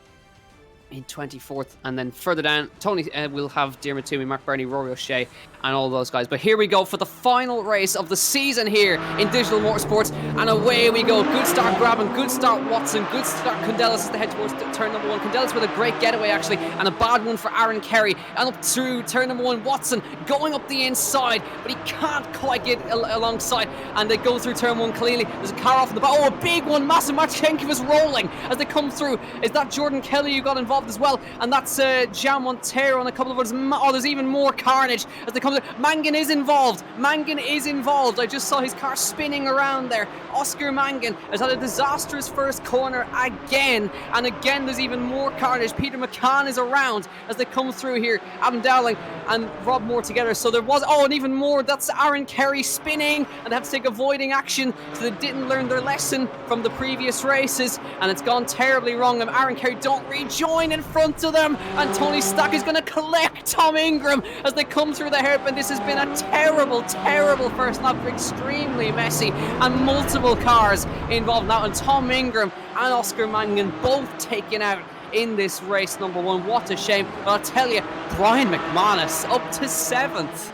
in 24th. And then further down, Tony will have Diarmuid Toomey, Mark Burney, Rory O'Shea, and all those guys. But here we go for the final race of the season here in Digital Motorsports, and away we go. Good start Grabin, good start Watson, good start Candelas as they head towards turn number 1. Candelas with a great getaway actually, and a bad one for Aaron Kerry. And up through turn number 1, Watson going up the inside, but he can't quite get alongside, and they go through turn 1 cleanly. There's a car off in the back. Oh, a big one, massive. Marchenko is rolling as they come through. Is that Jordan Kelly who got involved as well? And that's Jan Montero and a couple of others. Oh, there's even more carnage as they come through. Mangan is involved. Mangan is involved. I just saw his car spinning around there. Oscar Mangan has had a disastrous first corner again. And again, there's even more carnage. Peter McCann is around as they come through here. Adam Dowling and Rob Moore together. So there was, and even more. That's Aaron Kerry spinning. And they have to take avoiding action. So they didn't learn their lesson from the previous races. And it's gone terribly wrong. And Aaron Kerry don't rejoin in front of them. And Tony Stack is going to collect Tom Ingram as they come through the hairpin. This has been a terrible, terrible first lap, extremely messy, and multiple cars involved now. And Tom Ingram and Oscar Mangan both taken out in this race number 1. What a shame. But I'll tell you, Brian McManus up to 7th.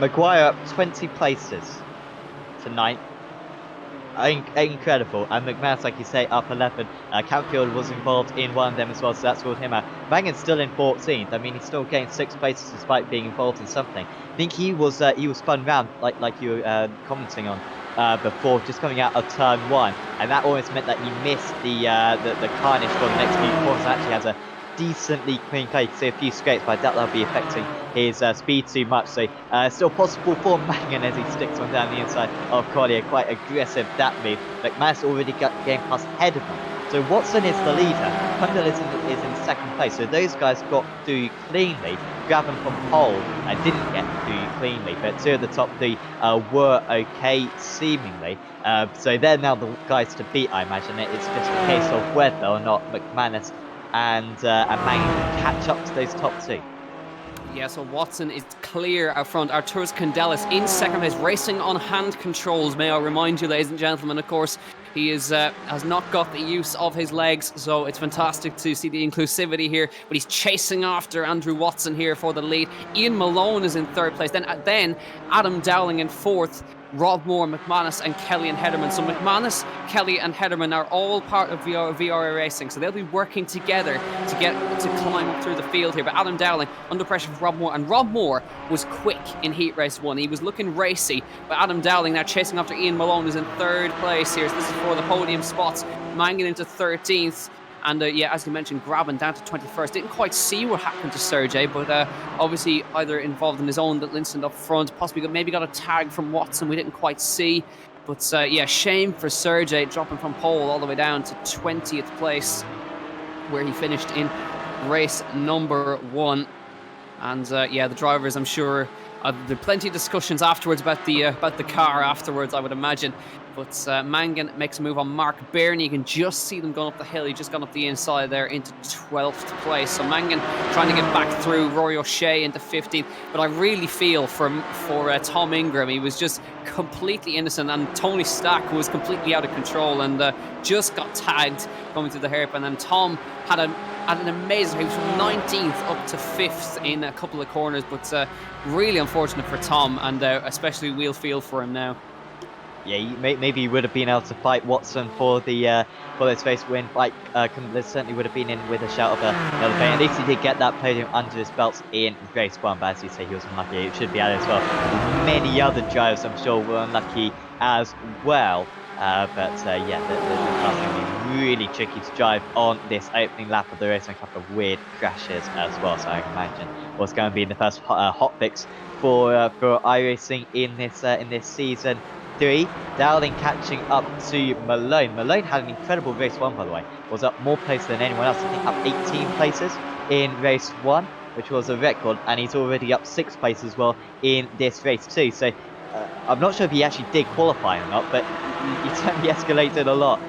Maguire up 20 places to 9th. Incredible. And McManus, like you say, up 11. Camfield was involved in one of them as well, so that's ruled him out. Mangan's still in 14th. I mean, he's still getting 6 places despite being involved in something. I think he was spun round, like you were commenting on before, just coming out of turn 1, and that almost meant that he missed the carnage for the next few corners. Actually has a decently clean car. You can see a few scrapes, but I doubt that'll be affecting his speed too much. So still possible for Mangan as he sticks one down the inside of Collier. Quite aggressive that move. McManus already got game past ahead of him. So Watson is the leader. Kundal is in second place. So those guys got through cleanly. Grabin from pole didn't get through cleanly, but 2 of the top 3 were okay seemingly. So they're now the guys to beat, I imagine. It's just a case of whether or not McManus and Mangan can catch up to those top 2. Yeah, so Watson is clear out front. Arturas Candelas in second place, racing on hand controls. May I remind you, ladies and gentlemen, of course, He has not got the use of his legs, so it's fantastic to see the inclusivity here. But he's chasing after Andrew Watson here for the lead. Ian Malone is in third place. Then Adam Dowling in fourth. Rob Moore, McManus, and Kelly and Hederman. So McManus, Kelly, and Hederman are all part of VR Racing. So they'll be working together to climb up through the field here. But Adam Dowling under pressure from Rob Moore, and Rob Moore was quick in Heat Race 1. He was looking racy. But Adam Dowling now chasing after Ian Malone is in third place here. So this is for the podium spots. Mangan into 13th. And yeah, as you mentioned, Graben down to 21st. Didn't quite see what happened to Sergey, but obviously either involved in his own little incident up front, possibly maybe got a tag from Watson we didn't quite see. But yeah, shame for Sergey dropping from pole all the way down to 20th place, where he finished in race number 1. And yeah, the drivers, I'm sure, there are plenty of discussions afterwards about the car afterwards, I would imagine. But Mangan makes a move on Mark Bairney. You can just see them going up the hill. He just gone up the inside there into 12th place. So Mangan trying to get back through. Rory O'Shea into 15th. But I really feel for Tom Ingram. He was just completely innocent, and Tony Stack was completely out of control and just got tagged coming through the hairpin. And Tom had an amazing, he was from 19th up to 5th in a couple of corners, but really unfortunate for Tom, and especially we'll feel for him now. Yeah, maybe he would have been able to fight Watson for this race win. Like, there certainly would have been in with a shout of another podium. At least he did get that podium under his belt in race 1, but as you say, he was unlucky. It should be added as well. Many other drivers, I'm sure, were unlucky as well. But yeah, the car's going to be really tricky to drive on this opening lap of the race, and a couple of weird crashes as well. So I can imagine what's going to be the first hotfix for iRacing in this season 3. Dowling catching up to Malone. Malone had an incredible race 1, by the way. Was up more places than anyone else. I think up 18 places in race 1, which was a record, and he's already up 6 places as well in this race 2. So I'm not sure if he actually did qualify or not, but he certainly escalated a lot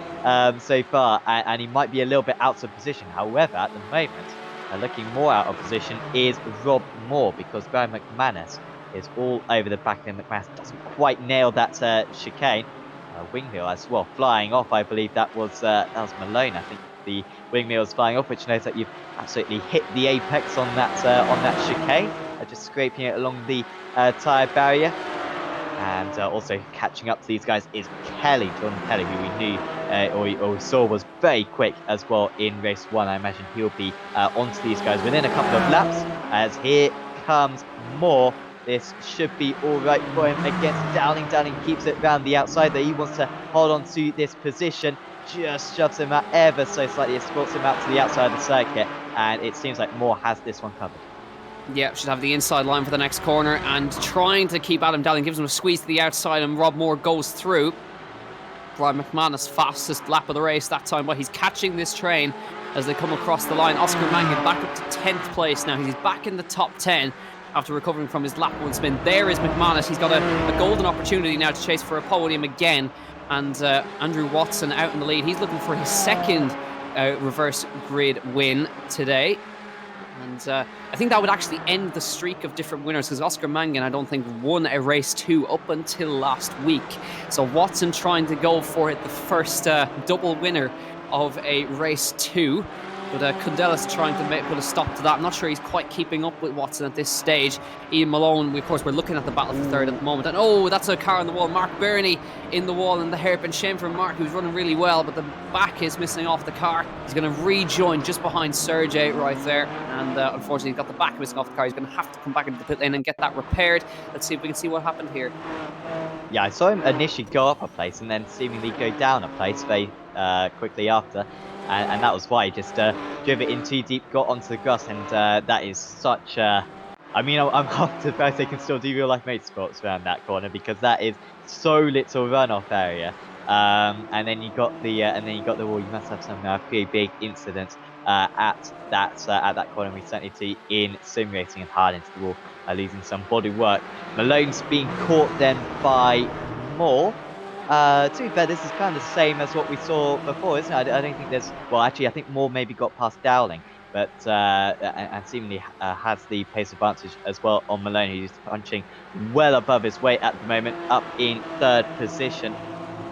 so far, and he might be a little bit out of position. However, at the moment, looking more out of position is Rob Moore, because Graham McManus is all over the back end. McManus doesn't quite nail that chicane. Wing mirror as well, flying off. I believe that was Malone. I think the wing mirror was flying off, which knows that you've absolutely hit the apex on that chicane, just scraping it along the tyre barrier. And also catching up to these guys is Kelly, Jordan Kelly, who we knew or saw was very quick as well in race 1. I imagine he'll be onto these guys within a couple of laps. As here comes Moore. This should be all right for him against Dowling. Dowling keeps it round the outside there. He wants to hold on to this position. Just shoves him out ever so slightly. Escorts him out to the outside of the circuit. And it seems like Moore has this one covered. Yeah, should have the inside line for the next corner, and trying to keep Adam Dowling, gives him a squeeze to the outside, and Rob Moore goes through. Brian McManus, fastest lap of the race that time, but he's catching this train as they come across the line. Oscar Mangan back up to 10th place now. He's back in the top 10 after recovering from his lap 1 spin. There is McManus. He's got a golden opportunity now to chase for a podium again, and Andrew Watson out in the lead. He's looking for his second reverse grid win today. And I think that would actually end the streak of different winners, because Oscar Mangan, I don't think, won a race 2 up until last week. So Watson trying to go for it, the first double winner of a race 2. But Kundelis trying to put a stop to that. I'm not sure he's quite keeping up with Watson at this stage. Ian Malone, of course, we're looking at the battle for third at the moment. And oh, that's a car on the wall. Mark Bairney in the wall in the hairpin. Shame for Mark, who's running really well, but the back is missing off the car. He's going to rejoin just behind Sergey right there. And unfortunately, he's got the back missing off the car. He's going to have to come back into the pit lane and get that repaired. Let's see if we can see what happened here. Yeah, I saw him initially go up a place and then seemingly go down a place very quickly after. And that was why he just drove it in too deep, got onto the grass, and that is such I mean, I'm half surprised they can still do real life motorsports around that corner, because that is so little runoff area. And then you got the wall. You must have some pretty big incidents at that corner. We certainly see in sim racing and hard into the wall, losing some body work. Malone's being caught then by Moore. To be fair, this is kind of the same as what we saw before, isn't it? I don't think there's... Well, actually, I think Moore maybe got past Dowling, but and seemingly has the pace advantage as well on Malone, who's punching well above his weight at the moment, up in 3rd position.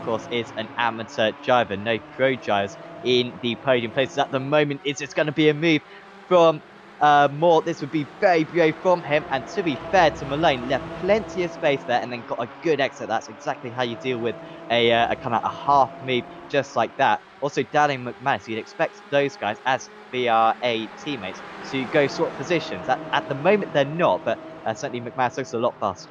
course, is an amateur driver, no pro drivers in the podium places at the moment. Is it's going to be a move from Moore? This would be very brave from him, and to be fair to Malone, left plenty of space there and then got a good exit. That's exactly how you deal with a kind of a half move just like that. Also, Dowling McManus, you'd expect those guys as VRA teammates to go sort of positions. At the moment, they're not, but certainly McManus looks a lot faster.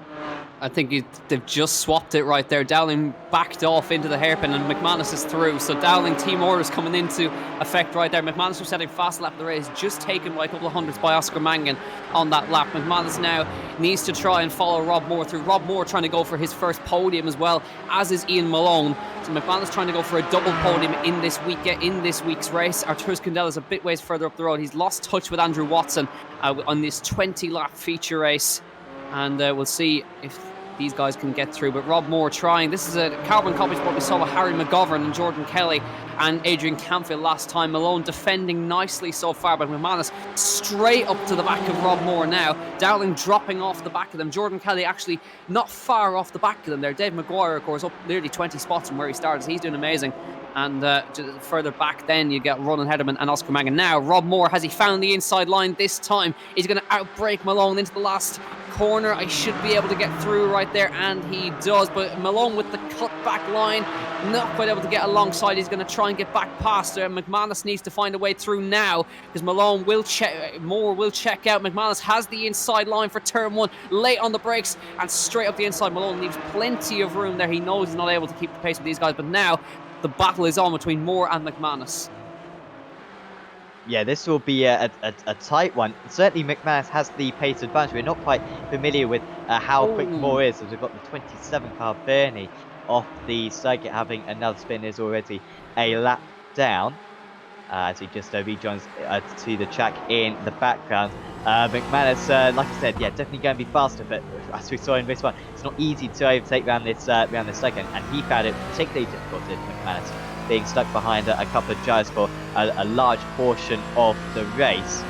I think they've just swapped it right there. Dowling backed off into the hairpin and McManus is through. So Dowling team orders coming into effect right there. McManus was setting fast lap of the race, just taken by a couple of hundreds by Oscar Mangan on that lap. McManus now needs to try and follow Rob Moore through. Rob Moore trying to go for his first podium as well, as is Ian Malone. So McManus trying to go for a double podium in this week's race. Arturus Kundell is a bit ways further up the road. He's lost touch with Andrew Watson on this 20-lap feature race. And we'll see if these guys can get through. But Rob Moore trying. This is a carbon copy spot we saw with Harry McGovern and Jordan Kelly and Adrian Campfield last time. Malone defending nicely so far, but McManus straight up to the back of Rob Moore now. Dowling dropping off the back of them. Jordan Kelly actually not far off the back of them there. Dave Maguire, of course, up nearly 20 spots from where he started. So he's doing amazing. And further back then, you get Ronan Hederman and Oscar Mangan. Now, Rob Moore, has he found the inside line this time? He's going to outbrake Malone into the last corner. I should be able to get through right there, and he does. But Malone with the cut back line, not quite able to get alongside. He's going to try and get back past her. McManus needs to find a way through now, because Malone will check, Moore will check out. McManus has the inside line for turn one, late on the brakes, and straight up the inside. Malone leaves plenty of room there. He knows he's not able to keep the pace with these guys, but now the battle is on between Moore and McManus. Yeah, this will be a tight one. Certainly, McManus has the pace advantage. We're not quite familiar with how quick Moore is, as we've got the 27 car Bernie off the circuit, having another spin is already a lap down. As he just rejoins to the track in the background. McManus, like I said, yeah, definitely going to be faster, but as we saw in race one, it's not easy to overtake around this second, and he found it particularly difficult, did McManus, being stuck behind a couple of drivers for a large portion of the race.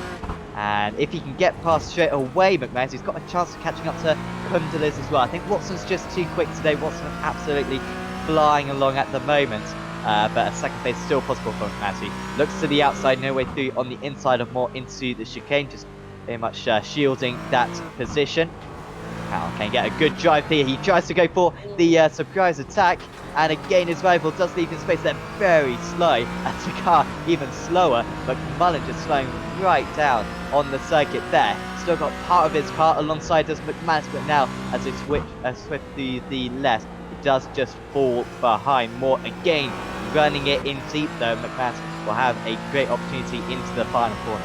And if he can get past straight away McManus, he's got a chance of catching up to Kundelis as well. I think Watson's just too quick today. Watson absolutely flying along at the moment. But a second place is still possible for McManus. He looks to the outside, no way through on the inside of Moore into the chicane, just very much shielding that position. Powell can get a good drive here. He tries to go for the surprise attack, and again his rival does leave him space. They're very slow, as the car even slower, but Mullen just slowing right down on the circuit there. Still got part of his car alongside us, McManus, but now as they switch swift to the left, it does just fall behind. Moore again running it in deep though. McManus will have a great opportunity into the final corner.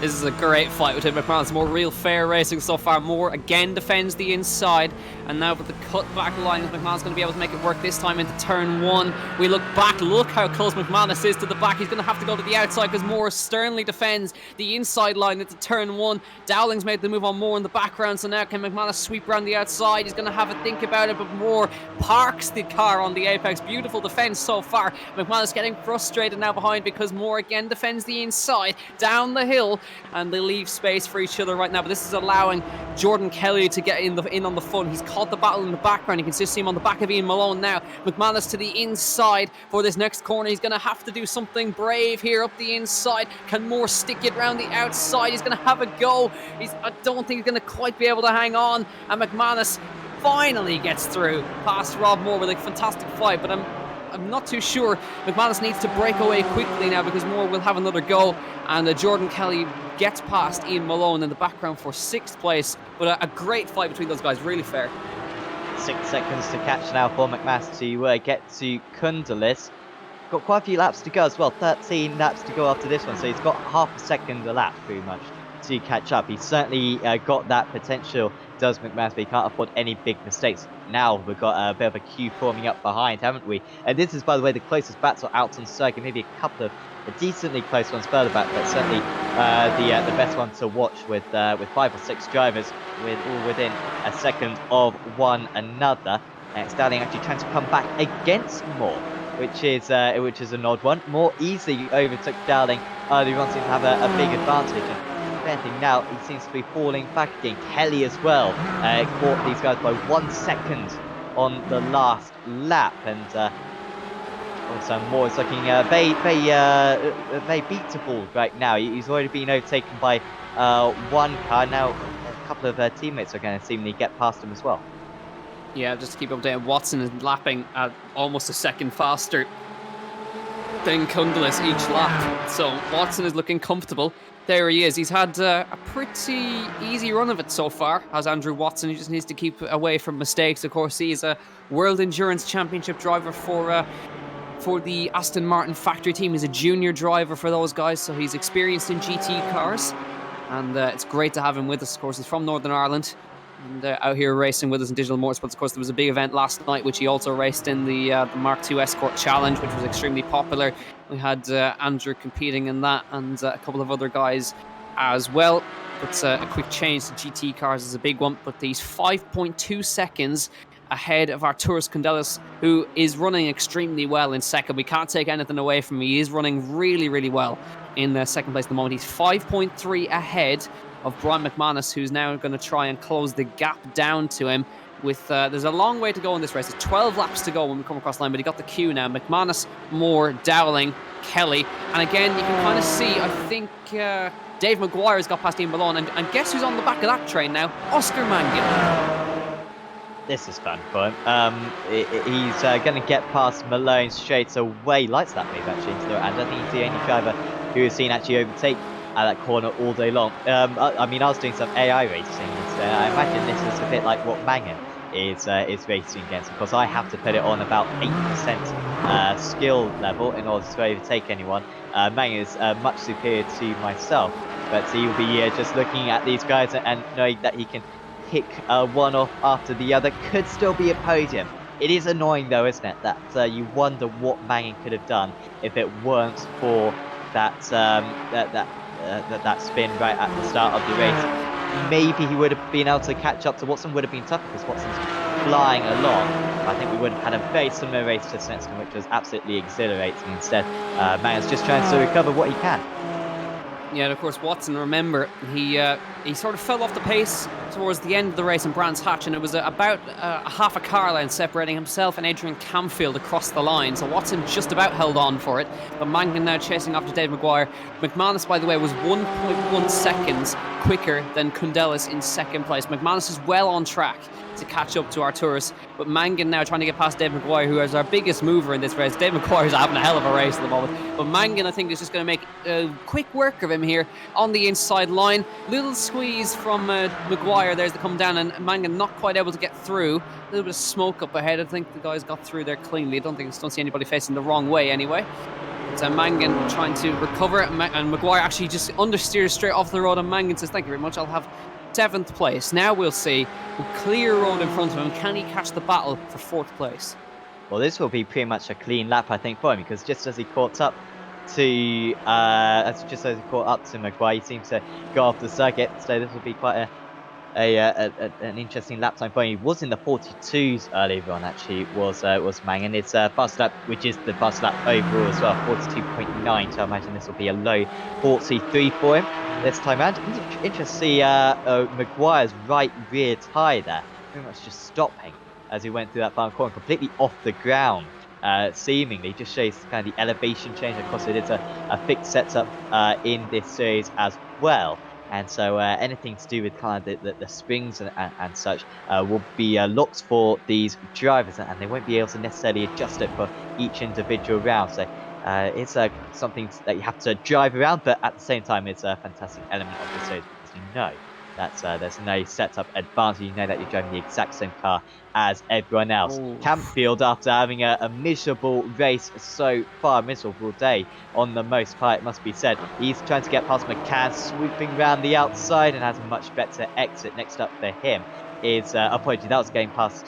This is a great fight between McManus. More real fair racing so far. Moore again defends the inside, and now with the cut back line, McManus going to be able to make it work this time into turn one. We look back, look how close McManus is to the back. He's going to have to go to the outside because Moore sternly defends the inside line into turn one. Dowling's made the move on Moore in the background, so now can McManus sweep around the outside? He's going to have a think about it, but Moore parks the car on the apex. Beautiful defense so far. McManus getting frustrated now behind because Moore again defends the inside down the hill, and they leave space for each other right now. But this is allowing Jordan Kelly to get in on the fun. He's caught the battle in the background. You can just see him on the back of Ian Malone now. McManus to the inside for this next corner. He's going to have to do something brave here up the inside. Can Moore stick it around the outside? He's going to have a go. I don't think he's going to quite be able to hang on. And McManus finally gets through past Rob Moore with a fantastic fight. But I'm not too sure. McManus needs to break away quickly now because Moore will have another go. And Jordan Kelly gets past Ian Malone in the background for 6th place. But a great fight between those guys, really fair. 6 seconds to catch now for McManus to get to Kundelis. Got quite a few laps to go as well, 13 laps to go after this one, so he's got half a second a lap pretty much to catch up. He's certainly got that potential, does McManus, but he can't afford any big mistakes. Now we've got a bit of a queue forming up behind, haven't we? And this is, by the way, the closest battle out on circuit, maybe a couple of decently close ones further back, but certainly the best one to watch with 5 or 6 drivers all within a second of one another. And it's Dowling actually trying to come back against Moore, which is an odd one. Moore easily overtook Dowling earlier on, seems to have a big advantage. And fair thing now, he seems to be falling back again. Kelly as well caught these guys by 1 second on the last lap, and also Moore is looking very beatable right now. He's already been overtaken by one car. Now a couple of teammates are going to seemingly get past him as well. Yeah, just to keep updated, Watson is lapping at almost a second faster than Kundal's each lap. So Watson is looking comfortable. There he is. He's had a pretty easy run of it so far, as Andrew Watson. He just needs to keep away from mistakes. Of course, he is a World Endurance Championship driver for the Aston Martin factory team. He's a junior driver for those guys, so he's experienced in GT cars. And it's great to have him with us. Of course, he's from Northern Ireland and out here racing with us in Digital Motorsports. Of course, there was a big event last night, which he also raced in the Mark II Escort Challenge, which was extremely popular. We had Andrew competing in that and a couple of other guys as well. But a quick change to GT cars is a big one. But he's 5.2 seconds ahead of Arturas Kundelis, who is running extremely well in second. We can't take anything away from him. He is running really, really well in second place at the moment. He's 5.3 ahead of Brian McManus, who's now going to try and close the gap down to him. With there's a long way to go in this race. There's 12 laps to go when we come across the line, but he got the queue now. McManus, Moore, Dowling, Kelly. And again, you can kind of see, I think Dave Maguire has got past Ian Malone. And guess who's on the back of that train now? Oscar Mangan. This is fun for him. He's going to get past Malone straight away. Likes that move actually into the and I think he's the only driver who has seen actually overtake at that corner all day long. I mean, I was doing some AI racing yesterday. I imagine this is a bit like what Mangan is racing against, because I have to put it on about 80% skill level in order to overtake anyone. Mangan is much superior to myself, but he will be just looking at these guys and knowing that he can pick one off after the other. Could still be a podium. It is annoying though, isn't it, that you wonder what Mangan could have done if it weren't for that that spin right at the start of the race. Maybe he would have been able to catch up to Watson. Would have been tough because Watson's flying along. I think we would have had a very similar race to Senston, which was absolutely exhilarating. Instead, Mangan's just trying to recover what he can. Yeah, and of course, Watson, remember, he sort of fell off the pace towards the end of the race in Brands Hatch, and it was about a half a car length separating himself and Adrian Camfield across the line. So Watson just about held on for it, but Mangan now chasing after Dave Maguire. McManus, by the way, was 1.1 seconds quicker than Kundelis in second place. McManus is well on track to catch up to Arturas, but Mangan now trying to get past Dave Maguire, who is our biggest mover in this race. Dave Maguire is having a hell of a race at the moment, but Mangan, I think, is just going to make quick work of him here on the inside line. Little squeeze from Maguire there's to come down, and Mangan not quite able to get through. A little bit of smoke up ahead. I think the guys got through there cleanly. I don't see anybody facing the wrong way anyway. But Mangan trying to recover, and Maguire actually just understeers straight off the road, and Mangan says, "Thank you very much, I'll have 7th place." Now we'll see. A clear road in front of him. Can he catch the battle for 4th place? Well, this will be pretty much a clean lap, I think, for him, because just as he caught up to Maguire, he seems to go off the circuit. So this will be quite an interesting lap time for him. He was in the 42s earlier on, actually, was Mangan. It's fast lap, which is the fast lap overall as well, 42.9. So I imagine this will be a low 43 for him this time around. Interesting to see Maguire's right rear tyre there, pretty much just stopping as he went through that final corner, completely off the ground. Seemingly just shows kind of the elevation change. Of course, it is a fixed setup in this series as well. And so anything to do with kind of the springs and such will be locked for these drivers, and they won't be able to necessarily adjust it for each individual round. So it's something that you have to drive around, but at the same time, it's a fantastic element of the series because you know that there's no setup advantage. You know that you're driving the exact same car as everyone else. Oh. Camfield, after having a miserable race so far, a miserable day on the most part, it must be said, he's trying to get past McCann, swooping around the outside and has a much better exit. Next up for him is apology, that was going past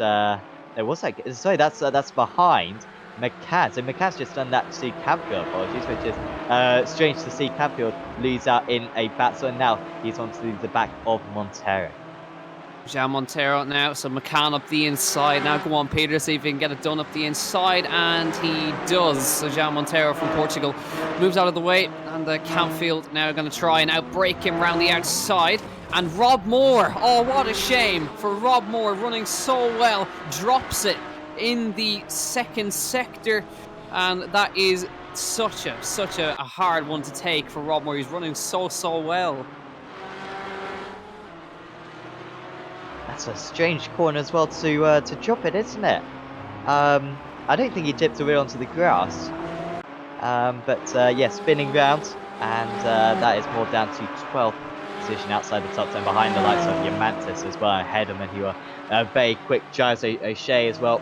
what's that? Sorry, that's behind McCann. So McCann's just done that to Camfield, apologies, which is strange to see Camfield lose out in a battle, and now he's onto the back of Montero. João Monteiro now, so McCann up the inside. Now go on, Peter, see if he can get it done up the inside, and he does. So João Monteiro from Portugal moves out of the way, and Campfield now going to try and outbrake him round the outside. And Rob Moore, oh, what a shame for Rob Moore, running so well, drops it in the second sector, and that is such a hard one to take for Rob Moore. He's running so well. That's a strange corner as well to drop it, isn't it? I don't think he tipped the wheel onto the grass. But yeah, spinning round, and that is more down to 12th position outside the top 10, behind the likes of Yamantis as well, Hederman, who are very quick. Giles O'Shea as well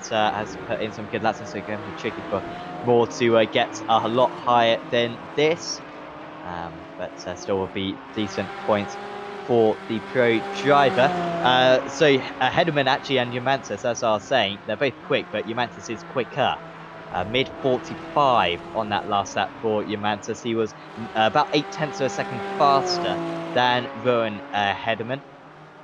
has put in some good laps, so it's going to be tricky for Moore to get a lot higher than this. But still will be decent points for the pro driver. So Hederman actually and Yamantis, as I was saying, they're both quick, but Yamantis is quicker. Mid 45 on that last lap for Yamantis. He was about 0.8 of a second faster than Rowan Hederman,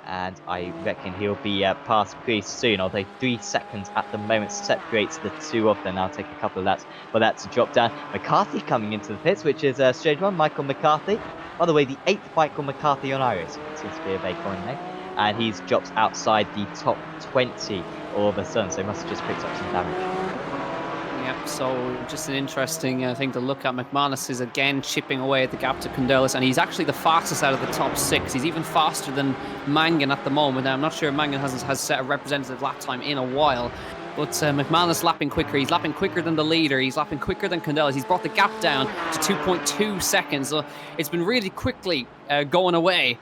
and I reckon he'll be passed pretty soon, although 3 seconds at the moment separates the two of them. I'll take a couple of laps for that to drop down. McCarthy coming into the pits, which is a strange one. Michael McCarthy, by the way, the 8th Michael McCarthy on iRacing. Seems to be a very common name, and he's dropped outside the top 20 all of a sudden, so he must have just picked up some damage. Yep, so just an interesting thing to look at. McManus is again chipping away at the gap to Condelis, and he's actually the fastest out of the top 6. He's even faster than Mangan at the moment. Now, I'm not sure Mangan has set a representative lap time in a while, but McManus lapping quicker. He's lapping quicker than the leader. He's lapping quicker than Condelis. He's brought the gap down to 2.2 seconds. So it's been really quickly going away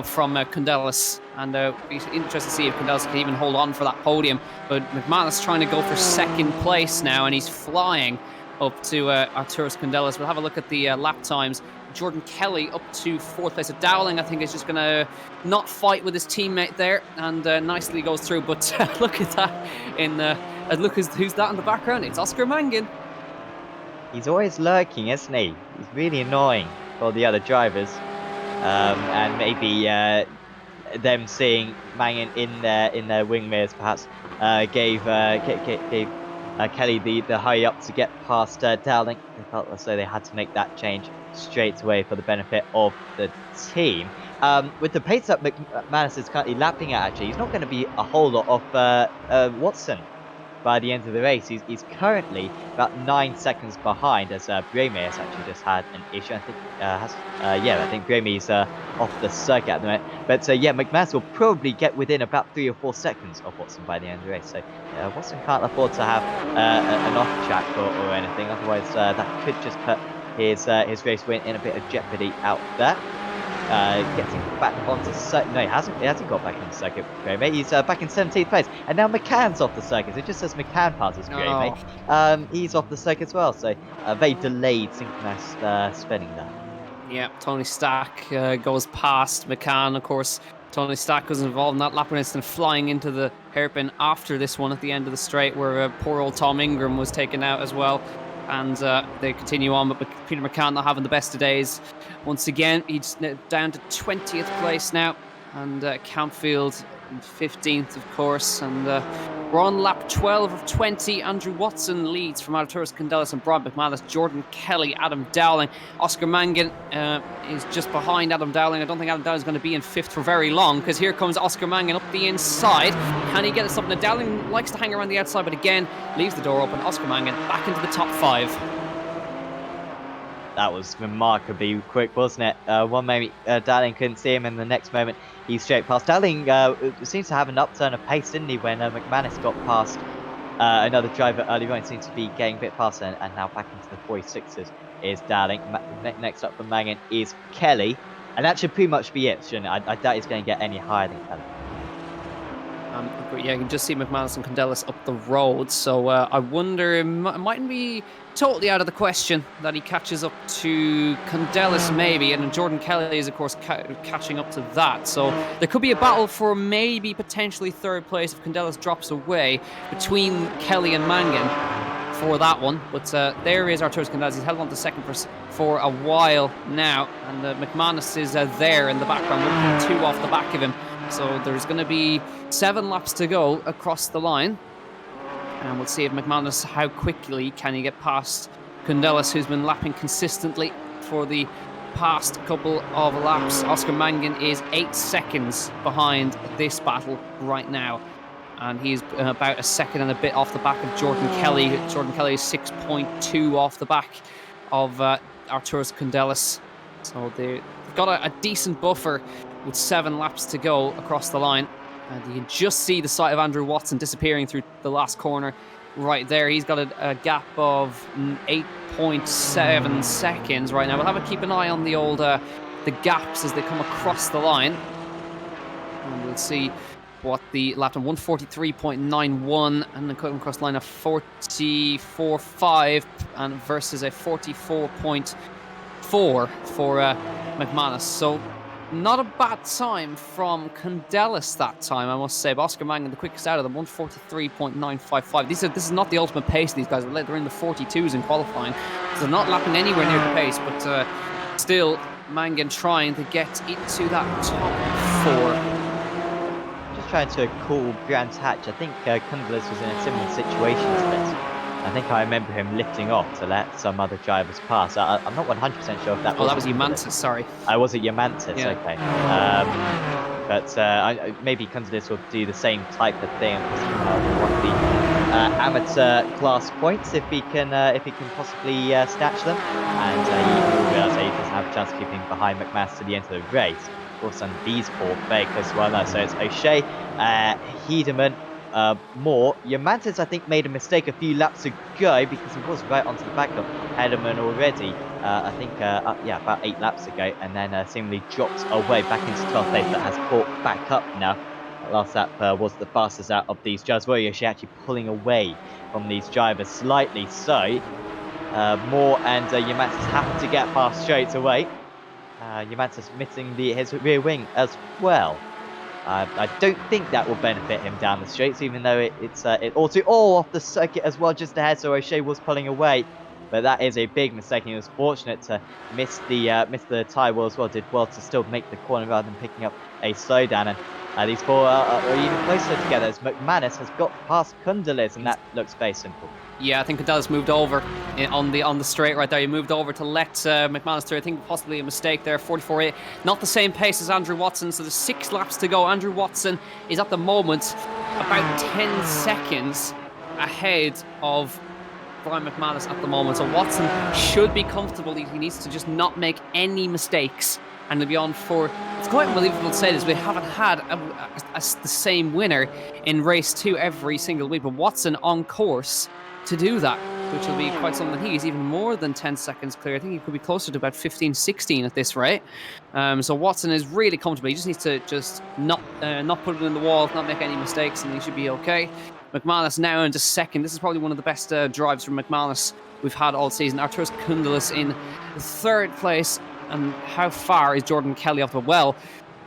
from Condelis, and be interested to see if Condelis can even hold on for that podium. But McManus trying to go for second place now, and he's flying up to Arturas Condelis. We'll have a look at the lap times. Jordan Kelly up to 4th place. Dowling, I think, is just going to not fight with his teammate there, and nicely goes through. But look at that! Look who's that in the background. It's Oscar Mangan. He's always lurking, isn't he? He's really annoying for the other drivers. And maybe them seeing Mangan in their wing mirrors perhaps gave Kelly the hurry up to get past Dowling. They felt as though they had to make that change straight away for the benefit of the team. With the pace that McManus is currently lapping at, actually, he's not going to be a whole lot off Watson by the end of the race. He's currently about 9 seconds behind, as Breme has actually just had an issue. I think I think Breme's off the circuit at the moment. But yeah, McManus will probably get within about 3 or 4 seconds of Watson by the end of the race. So Watson can't afford to have an off track or anything. Otherwise, that could just put his race win in a bit of jeopardy out there. Getting back onto circuit. No, he hasn't got back on the circuit, Breme. He's back in 17th place. And now McCann's off the circuit. It just says McCann passes Breme. He's off the circuit as well. So a very delayed synchronized spinning there. Yeah, Tony Stack goes past McCann, of course. Tony Stack was involved in that lap incident, flying into the hairpin after this one at the end of the straight, where poor old Tom Ingram was taken out as well. And they continue on, but Peter McCann not having the best of days. Once again, he's down to 20th place now, and Campfield in 15th, of course. And we're on lap 12 of 20. Andrew Watson leads from Arturas Condelis and Brian McManus, Jordan Kelly, Adam Dowling. Oscar Mangan is just behind Adam Dowling. I don't think Adam Dowling is going to be in 5th for very long, because here comes Oscar Mangan up the inside. Can he get it something? Dowling likes to hang around the outside, but again, leaves the door open. Oscar Mangan back into the top 5. That was remarkably quick, wasn't it? One moment Dowling couldn't see him, and the next moment he's straight past. Dowling seems to have an upturn of pace, didn't he, when McManus got past another driver earlier on. Seems to be getting a bit faster, and now back into the 46s is Dowling. Next up for Mangan is Kelly, and that should pretty much be it, shouldn't it? I doubt he's going to get any higher than Kelly. But yeah, you can just see McManus and Condelis up the road, so I wonder, it mightn't be totally out of the question that he catches up to Condelis maybe, and Jordan Kelly is of course catching up to that, so there could be a battle for maybe potentially 3rd place if Condelis drops away between Kelly and Mangan for that one. But there is Arturas Condelis. He's held on to 2nd for a while now, and McManus is there in the background, 1.2 off the back of him. So there's going to be 7 laps to go across the line. And we'll see if McManus, how quickly can he get past Cundelis, who's been lapping consistently for the past couple of laps. Oscar Mangan is 8 seconds behind this battle right now. And he's about a second and a bit off the back of Jordan Kelly. Jordan Kelly is 6.2 off the back of Arturas Cundelis. So they've got a decent buffer with 7 laps to go across the line. And you can just see the sight of Andrew Watson disappearing through the last corner right there. He's got a gap of 8.7 seconds right now. We'll have to keep an eye on the old the gaps as they come across the line. And we'll see what the lap time 143.91 and then cutting across the line of 44.5 and versus a 44.4 for McManus. So not a bad time from Cundelis that time, I must say. But Oscar Mangan, the quickest out of them, 143.955. This is not the ultimate pace of these guys. They're in the 42s in qualifying. So they're not lapping anywhere near the pace, but still, Mangan trying to get into that top 4. Just trying to call Brands Hatch. I think Cundelis was in a similar situation to this. I think I remember him lifting off to let some other drivers pass. I'm not 100% sure if that was... Oh, that was Emantis, sorry. Was it Emantis? Yeah. Okay. But maybe Cundelis will do the same type of thing and possibly want the amateur class points if he can possibly snatch them. And he will realise that he doesn't have a chance of keeping behind McManus to the end of the race. Of course, on these 4 fakers, well, no, so it's O'Shea, Hedeman, Moore. Emantis, I think, made a mistake a few laps ago because he was right onto the back of Hedeman already. I think, about 8 laps ago, and then seemingly dropped away back into 12th place, but has caught back up now. That last lap was the fastest out of these drivers. Well, O'Shea actually pulling away from these drivers slightly, so Moore and Emantis have to get past straight away. Emantis missing his rear wing as well. I don't think that will benefit him down the straights, even though it's all off the circuit as well, just ahead. So O'Shea was pulling away, but that is a big mistake. He was fortunate to miss the tyre wheel as well. Did well to still make the corner rather than picking up a slowdown. And these 4 are even closer together as McManus has got past Cundelis, and that looks very simple. Yeah, I think Cundelis moved over on the straight right there. He moved over to let McManus through. I think possibly a mistake there. 44.8. Not the same pace as Andrew Watson, so there's 6 laps to go. Andrew Watson is at the moment about 10 seconds ahead of Brian McManus at the moment. So Watson should be comfortable. He needs to just not make any mistakes. And to be on for... It's quite unbelievable to say this. We haven't had the same winner in race 2 every single week. But Watson on course to do that, which will be quite something. He's even more than 10 seconds clear. I think he could be closer to about 15, 16 at this rate. So Watson is really comfortable. He just needs to not put it in the wall, not make any mistakes, and he should be okay. McManus now into second. This is probably one of the best drives from McManus we've had all season. Arturas Cundelis in 3rd place. And how far is Jordan Kelly off the well?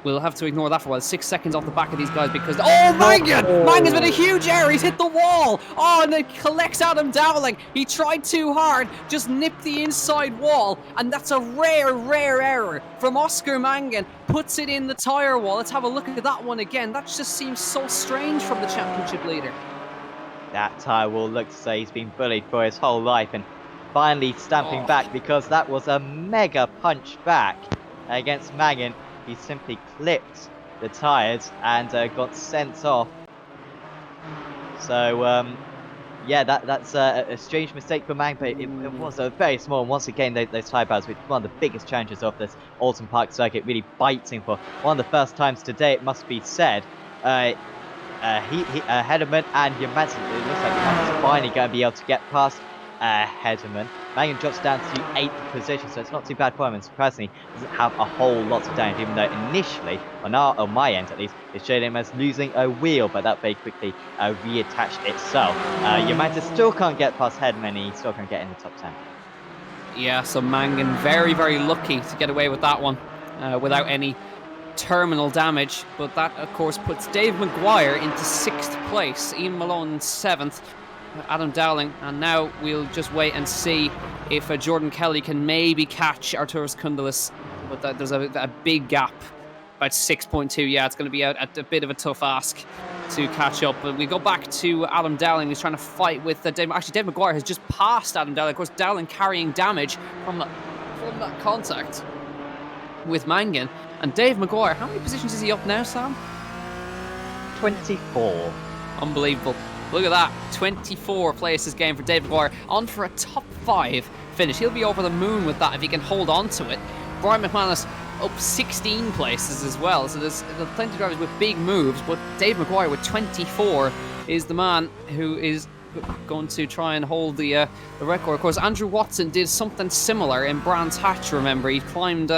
We'll have to ignore that for a while. 6 seconds off the back of these guys because... Oh, Mangan! Mangan's been a huge error. He's hit the wall. Oh, and it collects Adam Dowling. He tried too hard. Just nipped the inside wall. And that's a rare error from Oscar Mangan. Puts it in the tyre wall. Let's have a look at that one again. That just seems so strange from the championship leader. That tyre wall looks to say he's been bullied for his whole life, and finally stamping back because that was a mega punch back against Mangan. He simply clipped the tyres and got sent off. So, yeah, that's a strange mistake for Mangan, but it was a very small. And once again, those tyre battles, which one of the biggest challenges of this Oulton Park circuit, really biting for one of the first times today, it must be said. Hedeman and Emantis, it looks like Emantis is finally going to be able to get past Hedeman. Mangan drops down to 8th position, so it's not too bad for him, and surprisingly doesn't have a whole lot of damage, even though initially, on my end at least, it showed him as losing a wheel, but that very quickly reattached itself. Emantis still can't get past Hedeman, he still can't get in the top 10. Yeah, so Mangan very, very lucky to get away with that one without any terminal damage, but that of course puts Dave Maguire into 6th place, Ian Malone in 7th, Adam Dowling, and now we'll just wait and see if Jordan Kelly can maybe catch Arturas Cundelis, but there's a big gap about 6.2. Yeah, it's going to be a bit of a tough ask to catch up. But we go back to Adam Dowling, who's trying to fight with Dave. Actually, Dave Maguire has just passed Adam Dowling. Of course, Dowling carrying damage from that contact with Mangan. And Dave Maguire, how many positions is he up now, Sam? 24. Unbelievable. Look at that. 24 places game for Dave Maguire. On for a top 5 finish. He'll be over the moon with that if he can hold on to it. Brian McManus up 16 places as well. So there's plenty of drivers with big moves, but Dave Maguire with 24 is the man who is going to try and hold the record. Of course, Andrew Watson did something similar in Brands Hatch, remember. He climbed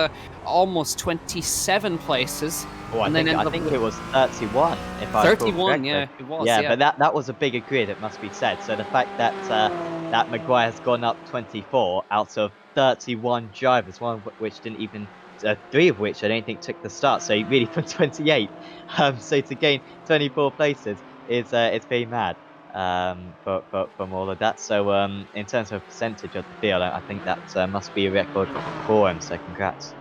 almost 27 places. Oh, I think it was 31, if I recall 31, correctly. yeah, it was. Yeah, but that was a bigger grid, it must be said. So the fact that that Maguire has gone up 24 out of 31 drivers, one of which didn't even, 3 of which I don't think took the start. So he really put 28. So to gain 24 places is it's pretty mad. From all of that. So in terms of percentage of the field, I think that must be a record for him. So congrats.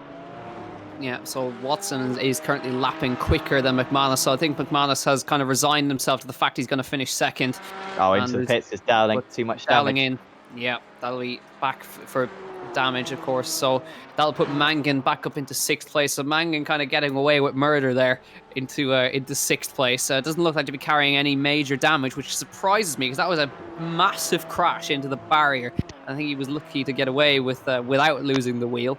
Yeah, so Watson is currently lapping quicker than McManus, so I think McManus has kind of resigned himself to the fact he's going to finish second. Oh, into the pits is Dowling. Too much damage. Dowling in. Yeah, that'll be back for damage, of course. So that'll put Mangan back up into 6th place. So Mangan kind of getting away with murder there into 6th place. It doesn't look like to be carrying any major damage, which surprises me because that was a massive crash into the barrier. I think he was lucky to get away with without losing the wheel.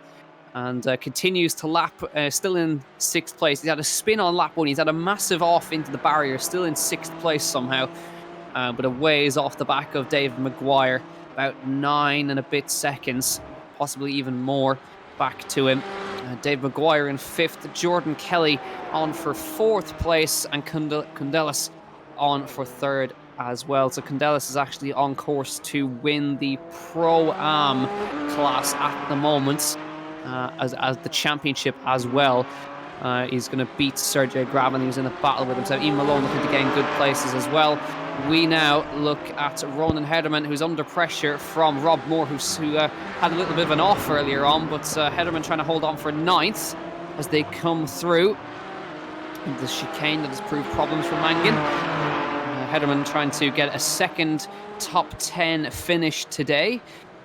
And continues to lap, still in 6th place. He's had a spin on lap 1. He's had a massive off into the barrier, still in 6th place somehow. But a ways off the back of Dave Maguire, about 9 and a bit seconds, possibly even more back to him. Dave Maguire in 5th, Jordan Kelly on for 4th place, and Kundelis on for 3rd as well. So Kundelis is actually on course to win the Pro-Am class at the moment. As the championship as well. He's going to beat Sergey Graben. He was in a battle with him. So Ian Malone looking to gain good places as well. We now look at Ronan Hederman, who's under pressure from Rob Moore, who had a little bit of an off earlier on, but Hederman trying to hold on for 9th as they come through the chicane that has proved problems for Mangan. Hederman trying to get a second top 10 finish today.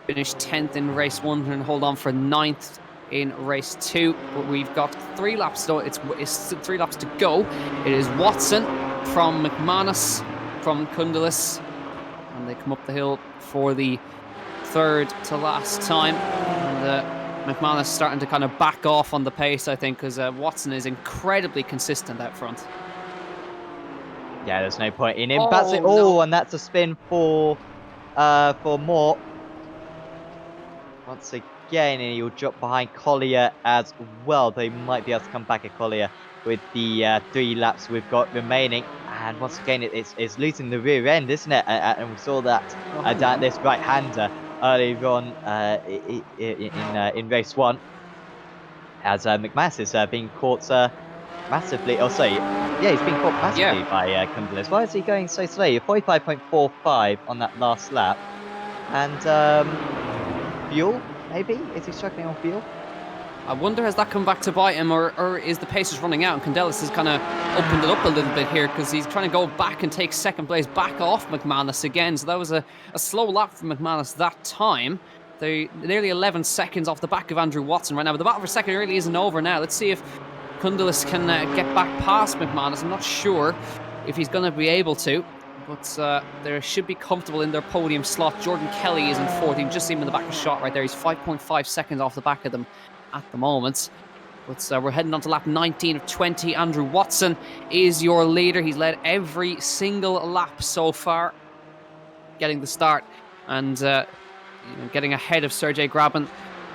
Finished 10th in race 1 and hold on for 9th in race 2, but we've got 3 laps to it's 3 laps to go. It is Watson from McManus from Kundelis, and they come up the hill for the 3rd to last time. And McManus starting to kind of back off on the pace, I think, because Watson is incredibly consistent out front. Yeah, there's no point in him. No. And that's a spin for Moore. Once again, and he'll drop behind Collier as well. They might be able to come back at Collier with the 3 laps we've got remaining. And once again, it's losing the rear end, isn't it? And we saw that down this right-hander earlier on in race 1. As McManus is being caught massively. Oh, sorry. Yeah, he's being caught massively by Kundelis. Why is he going so slow? 45.45 on that last lap. And fuel, maybe? Is he struggling on fuel? I wonder, has that come back to bite him, or is the pace just running out? And Kundelis has kind of opened it up a little bit here because he's trying to go back and take 2nd place back off McManus again. So that was a slow lap for McManus that time. They're nearly 11 seconds off the back of Andrew Watson right now. But the battle for 2nd really isn't over now. Let's see if Kundelis can get back past McManus. I'm not sure if he's going to be able to. But they should be comfortable in their podium slot. Jordan Kelly is in 4th. You can just see him in the back of shot right there. He's 5.5 seconds off the back of them at the moment. But we're heading on to lap 19 of 20. Andrew Watson is your leader. He's led every single lap so far, getting the start and getting ahead of Sergey Graben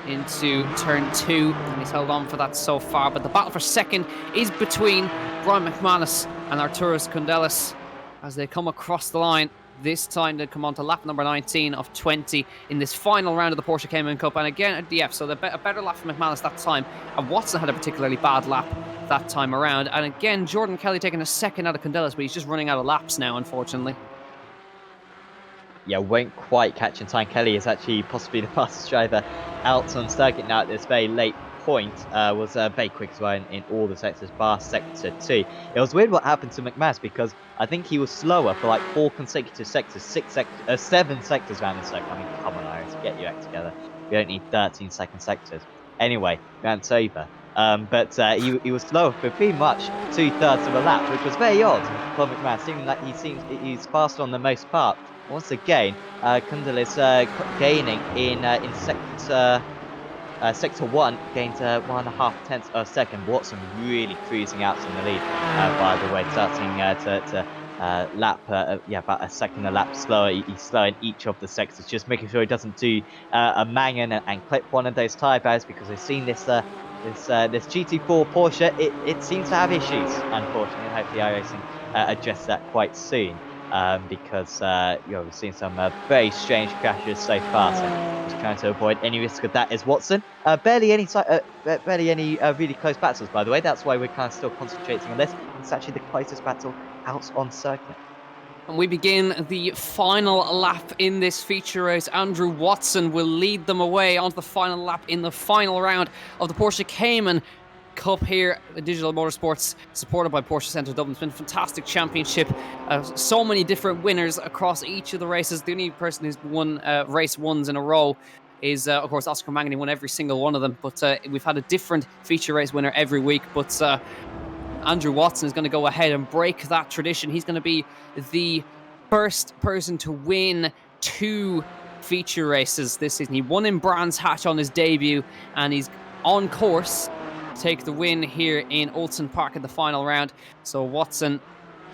into turn 2. And he's held on for that so far. But the battle for 2nd is between Brian McManus and Arturas Kundelis as they come across the line. This time they come on to lap number 19 of 20 in this final round of the Porsche Cayman Cup. And again, so a better lap for McManus that time. And Watson had a particularly bad lap that time around. And again, Jordan Kelly taking a 2nd out of Kundelis, but he's just running out of laps now, unfortunately. Yeah, won't quite catch in time. Kelly is actually possibly the fastest driver out on circuit now at this very late point was very quick as well in all the sectors, bar sector 2. It was weird what happened to McManus because I think he was slower for like 4 consecutive sectors, 7 sectors around the circle. I mean, come on, Iris, get your act together. We don't need 13-second sectors. Anyway, rant's over. But he was slower for pretty much 2/3 of a lap, which was very odd for McManus, seeming like he's faster on the most part. Once again, Kundal is gaining in sector 1, gained 1.5 of a second. Watson really cruising out in the lead, by the way, starting to lap, about a second a lap slower. He's slow in each of the sectors, just making sure he doesn't do a Mangan and clip one of those tyre barriers, because we've seen this GT4 Porsche. It seems to have issues, unfortunately, and hopefully iRacing address that quite soon. Because we've seen some very strange crashes so far, so just trying to avoid any risk of that is Watson. Barely any really close battles, by the way. That's why we're kind of still concentrating on this. It's actually the closest battle out on circuit. And we begin the final lap in this feature race. Andrew Watson will lead them away onto the final lap in the final round of the Porsche Cayman Cup here at Digital Motorsports, supported by Porsche Centre Dublin. It's been a fantastic championship. So many different winners across each of the races. The only person who's won race ones in a row is, of course, Oscar Mangan. He won every single one of them. But we've had a different feature race winner every week. But Andrew Watson is going to go ahead and break that tradition. He's going to be the first person to win 2 feature races this season. He won in Brands Hatch on his debut, and he's on course to take the win here in Oulton Park in the final round. So Watson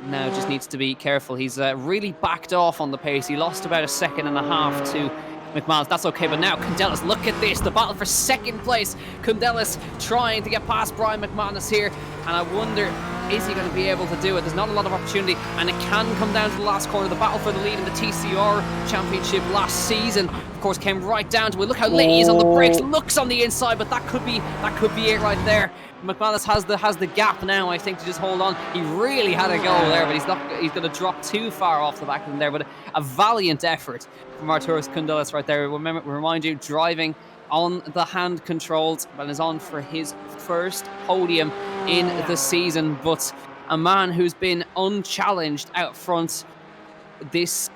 now just needs to be careful. He's really backed off on the pace. He lost about a second and a half to McManus. That's okay, but now Kundelis, look at this, the battle for second place. Kundelis trying to get past Brian McManus here, and I wonder, is he going to be able to do it? There's not a lot of opportunity, and it can come down to the last corner. The battle for the lead in the TCR Championship last season, of course, came right down to it. Look how late he is on the brakes, looks on the inside, but that could be it right there. McManus has the gap now, I think, to just hold on. He really had a go there, but he's going to drop too far off the back of him there. But a valiant effort from Arturas Kundelis right there. Remind you, driving on the hand controls, and is on for his first podium in the season. But a man who's been unchallenged out front this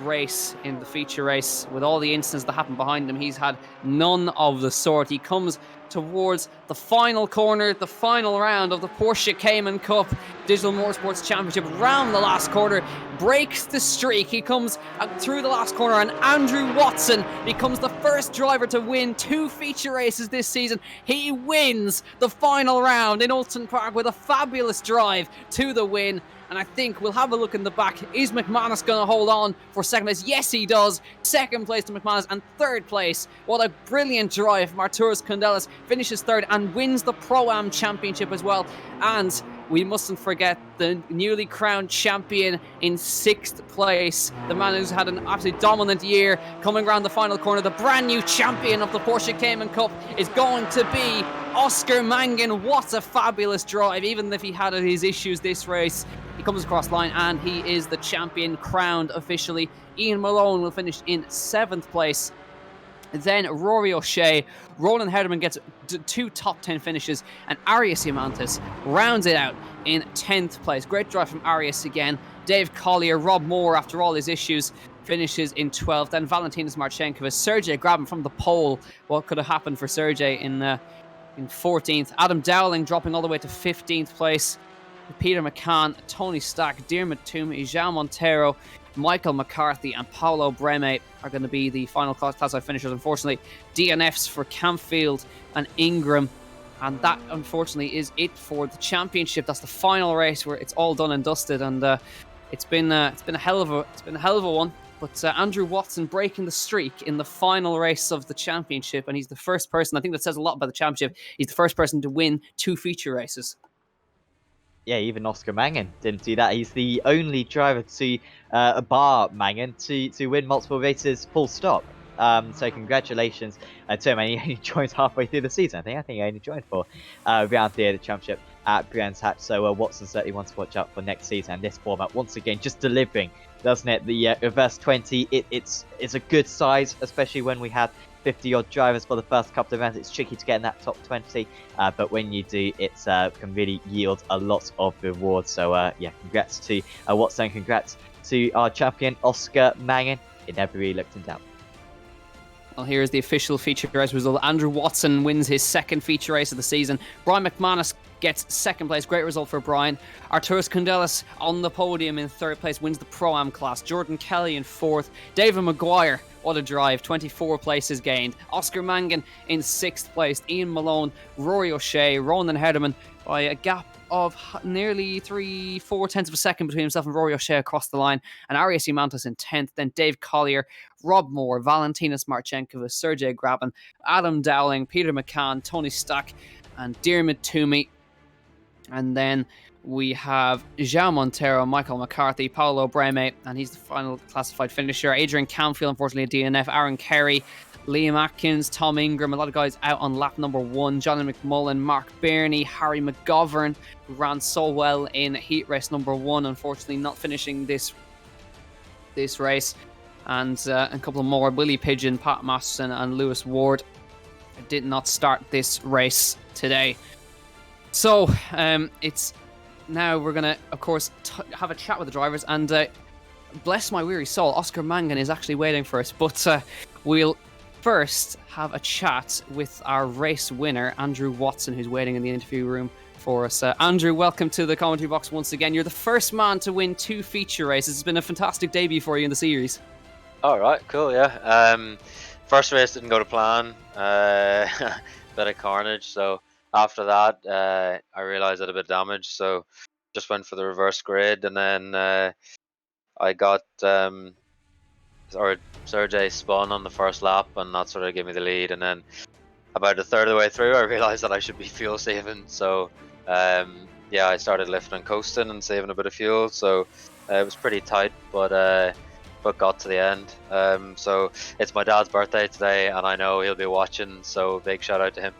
race, in the feature race, with all the incidents that happened behind him, he's had none of the sort. He comes towards the final corner, the final round of the Porsche Cayman Cup Digital Motorsports Championship, round the last corner, breaks the streak. He comes through the last corner, and Andrew Watson becomes the first driver to win 2 feature races this season. He wins the final round in Oulton Park with a fabulous drive to the win. And I think we'll have a look in the back. Is McManus going to hold on for second place? Yes, he does. Second place to McManus, and third place. What a brilliant drive from Arturas Kundelis. Finishes third and wins the Pro-Am Championship as well. And we mustn't forget the newly crowned champion in 6th place. The man who's had an absolutely dominant year, coming around the final corner. The brand new champion of the Porsche Cayman Cup is going to be Oscar Mangan. What a fabulous drive, even if he had his issues this race. He comes across line and he is the champion, crowned officially. Ian Malone will finish in 7th place. Then Rory O'Shea, Roland Herdeman gets 2 top 10 finishes, and Arias Imantis rounds it out in 10th place. Great drive from Arias again. Dave Collier, Rob Moore, after all his issues, finishes in 12th. Then Valentinas Marchenkovas, Sergey Grabin from the pole. What could have happened for Sergey in 14th. Adam Dowling dropping all the way to 15th place. Peter McCann, Tony Stack, Diarmuid Toomey, João Monteiro, Michael McCarthy and Paolo Breme are going to be the final class finishers. Unfortunately, DNFs for Campfield and Ingram, and that unfortunately is it for the championship. That's the final race where it's all done and dusted, and it's been a hell of a one. But Andrew Watson breaking the streak in the final race of the championship, and he's the first person. I think that says a lot about the championship. He's the first person to win 2 feature races. Yeah, even Oscar Mangan didn't do that. He's the only driver to bar Mangan to win multiple races full stop. So congratulations to him. And he only joined halfway through the season. I think he only joined for round 3 of the championship at Brands Hatch. So Watson certainly wants to watch out for next season. And this format, once again, just delivering, doesn't it? The reverse 20, it's a good size, especially when we have 50-odd drivers for the first couple of rounds. It's tricky to get in that top 20, but when you do, it can really yield a lot of rewards. So yeah, congrats to Watson, congrats to our champion Oscar Mangan. It never really looked in doubt. Well, here's the official feature race result. Andrew Watson wins his second feature race of the season. Brian McManus gets second place. Great result for Brian. Arturas Condelis on the podium in third place, wins the Pro-Am class. Jordan Kelly in fourth. David Maguire, what a drive, 24 places gained. Oscar Mangan in sixth place. Ian Malone, Rory O'Shea, Ronan Herdeman by a gap of nearly 3-4 tenths of a second between himself and Rory O'Shea across the line. And Arias Mantos in 10th. Then Dave Collier, Rob Moore, Valentinas Marchenkovas, Sergey Grabin, Adam Dowling, Peter McCann, Tony Stack, and Diarmid Toomey. And then we have João Montero, Michael McCarthy, Paolo Breme, and he's the final classified finisher. Adrian Camfield, unfortunately, a DNF. Aaron Kerry, Liam Atkins, Tom Ingram, a lot of guys out on lap number 1. Johnny McMullen, Mark Birney, Harry McGovern, who ran so well in heat race number 1, unfortunately not finishing this race. And a couple of more, Willie Pigeon, Pat Masterson, and Lewis Ward did not start this race today. So it's now we're going to, of course, have a chat with the drivers. And bless my weary soul, Oscar Mangan is actually waiting for us. But we'll first have a chat with our race winner, Andrew Watson, who's waiting in the interview room for us. Andrew, welcome to the commentary box once again. You're the first man to win 2 feature races. It's been a fantastic debut for you in the series. All right, cool, yeah. First race didn't go to plan. Bit of carnage. So after that, I realized I had a bit of damage. So just went for the reverse grid, and then I got Sergey spun on the first lap, and that sort of gave me the lead. And then about a third of the way through, I realized that I should be fuel saving. So yeah, I started lifting and coasting and saving a bit of fuel. So it was pretty tight, but got to the end. So it's my dad's birthday today, and I know he'll be watching, so big shout out to him.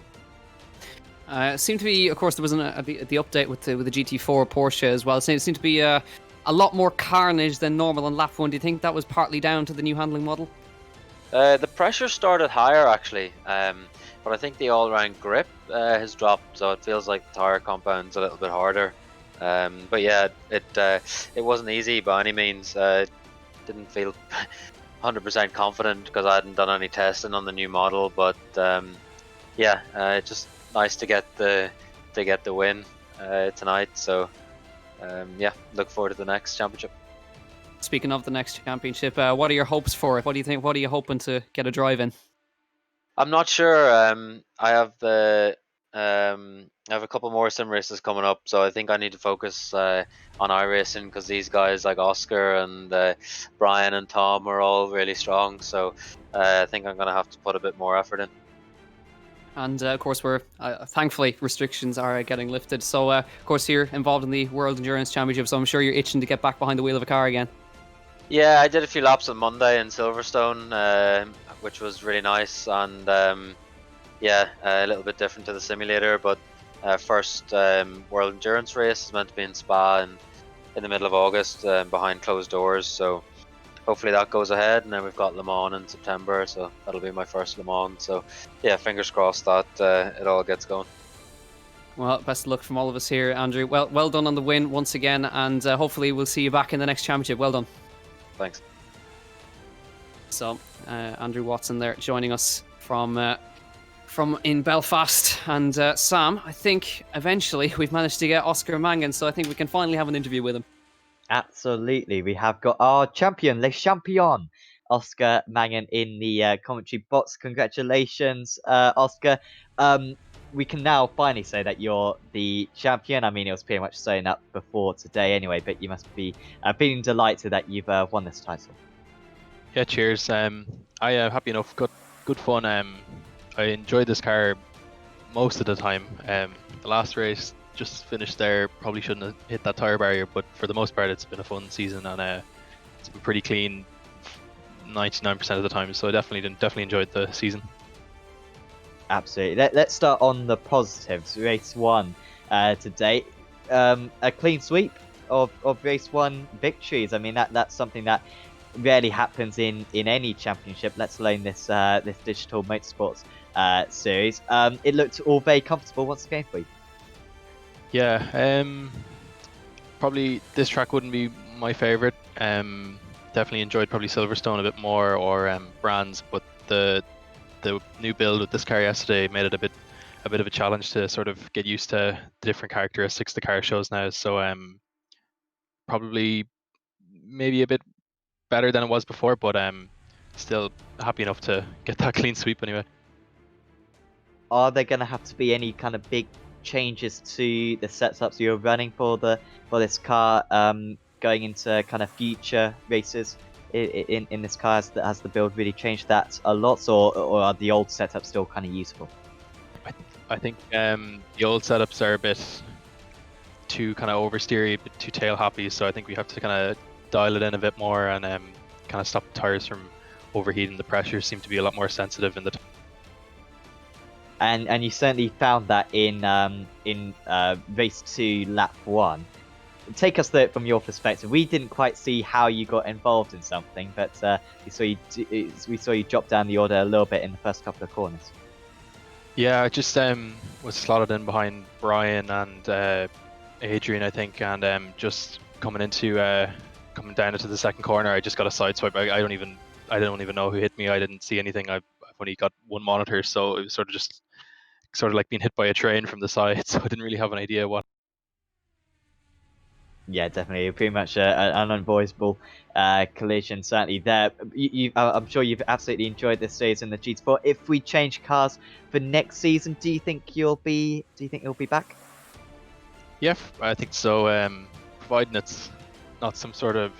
Seemed to be, of course, there was the update with the GT4 Porsche as well. It seemed to be a lot more carnage than normal on lap 1. Do you think that was partly down to the new handling model? The pressure started higher actually, but I think the all-round grip has dropped, so it feels like the tire compound's a little bit harder. But yeah, it wasn't easy by any means. Didn't feel 100% confident because I hadn't done any testing on the new model, but yeah, just nice to get the win tonight. So yeah, look forward to the next championship. Speaking of the next championship, what are your hopes for it? What do you think? What are you hoping to get a drive in? I'm not sure. I have a couple more sim races coming up, so I think I need to focus on iRacing because these guys like Oscar and Brian and Tom are all really strong. So I think I'm going to have to put a bit more effort in. And of course, we're thankfully restrictions are getting lifted. So of course, you're involved in the World Endurance Championship, so I'm sure you're itching to get back behind the wheel of a car again. Yeah, I did a few laps on Monday in Silverstone, which was really nice, and yeah, a little bit different to the simulator. But first World Endurance race is meant to be in Spa in the middle of August, behind closed doors. So hopefully that goes ahead, and then we've got Le Mans in September, so that'll be my first Le Mans. So yeah, fingers crossed that it all gets going. Well, best of luck from all of us here, Andrew. Well done on the win once again, and hopefully we'll see you back in the next championship. Well done. Thanks. So Andrew Watson there joining us from in Belfast, and Sam, I think eventually we've managed to get Oscar Mangan, so I think we can finally have an interview with him. Absolutely, we have got our champion, Le Champion, Oscar Mangan in the commentary box. Congratulations, Oscar. We can now finally say that you're the champion. I mean, it was pretty much saying that before today anyway, but you must be feeling delighted that you've won this title. Yeah, cheers. I am happy enough. Good fun. I enjoyed this car most of the time. The last race just finished there. Probably shouldn't have hit that tire barrier, but for the most part, it's been a fun season, and it's been pretty clean 99% of the time. So I definitely enjoyed the season. Absolutely. Let's start on the positives. Race 1 today. A clean sweep of race 1 victories. I mean, that's something that rarely happens in any championship, let alone this this digital motorsports series. It looked all very comfortable once again for you. Yeah, probably this track wouldn't be my favorite. Definitely enjoyed probably Silverstone a bit more, or Brands, but the new build with this car yesterday made it a bit of a challenge to sort of get used to the different characteristics the car shows now. So probably maybe a bit better than it was before, but still happy enough to get that clean sweep anyway. Are there going to have to be any kind of big changes to the setups you're running for this car going into kind of future races in this car? Has the build really changed that a lot, or are the old setups still kind of useful? I think the old setups are a bit too kind of oversteery, a bit too tail happy, so I think we have to kind of dial it in a bit more and kind of stop the tires from overheating. The pressures seem to be a lot more sensitive in the And you certainly found that in race 2, lap 1. Take us through it from your perspective. We didn't quite see how you got involved in something, but we saw you drop down the order a little bit in the first couple of corners. Yeah, I just was slotted in behind Brian and Adrian, I think, and just coming down into the second corner, I just got a side swipe. I don't even know who hit me. I didn't see anything. I've only got one monitor, so it was sort of like being hit by a train from the side. So I didn't really have an idea what. Yeah, definitely. Pretty much an unavoidable collision, certainly there. I'm sure you've absolutely enjoyed this season, the G Sport. If we change cars for next season, do you think you'll be back? Yeah, I think so. Providing it's not some sort of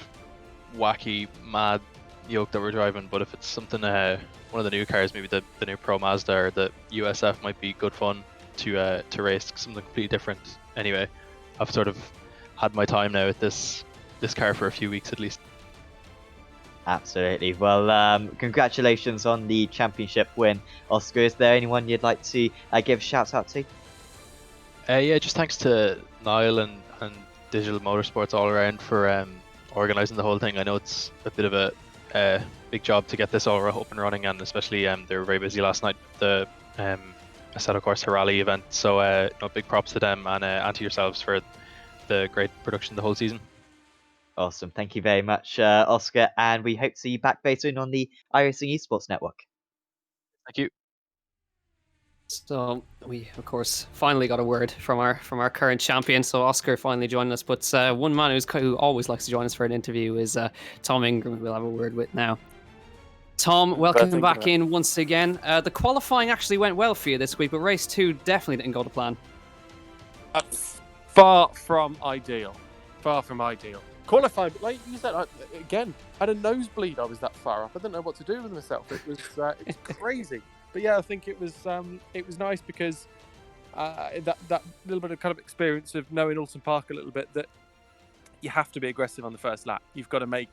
wacky, mad yoke that we're driving, but if it's something, one of the new cars, maybe the new Pro Mazda or the USF, might be good fun to race, something completely different. Anyway, I've sort of had my time now with this car for a few weeks at least. Absolutely. Well, congratulations on the championship win, Oscar. Is there anyone you'd like to give a shout out to? Yeah, just thanks to Niall and Digital Motorsports all around for organising the whole thing. I know it's a bit of a big job to get this all up and running, and especially they were very busy last night, the Assetto Corsa Rally event. So big props to them and to yourselves for the great production the whole season. Awesome. Thank you very much, Oscar. And we hope to see you back very soon on the iRacing Esports Network. Thank you. So we, of course, finally got a word from our current champion. So Oscar finally joined us, but one man who always likes to join us for an interview is Tom Ingram, who we'll have a word with now. Tom, welcome back in once again. The qualifying actually went well for you this week, but race 2 definitely didn't go to plan. Far from ideal. Far from ideal. Qualifying, but like you said, again, I had a nosebleed. I was that far up. I didn't know what to do with myself. It was it's crazy. But yeah, I think it was nice because that little bit of kind of experience of knowing Oulton Park a little bit, that you have to be aggressive on the first lap. You've got to make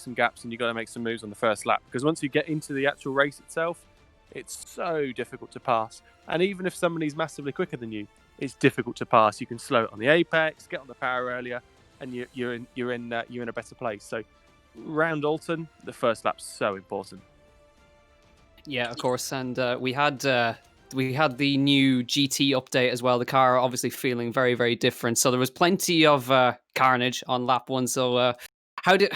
some gaps, and you've got to make some moves on the first lap, because once you get into the actual race itself, it's so difficult to pass. And even if somebody's massively quicker than you, it's difficult to pass. You can slow it on the apex, get on the power earlier, and you're in a better place. So round Oulton, the first lap's so important. Yeah, of course, and we had the new GT update as well. The car obviously feeling very, very different. So there was plenty of carnage on lap 1. So what do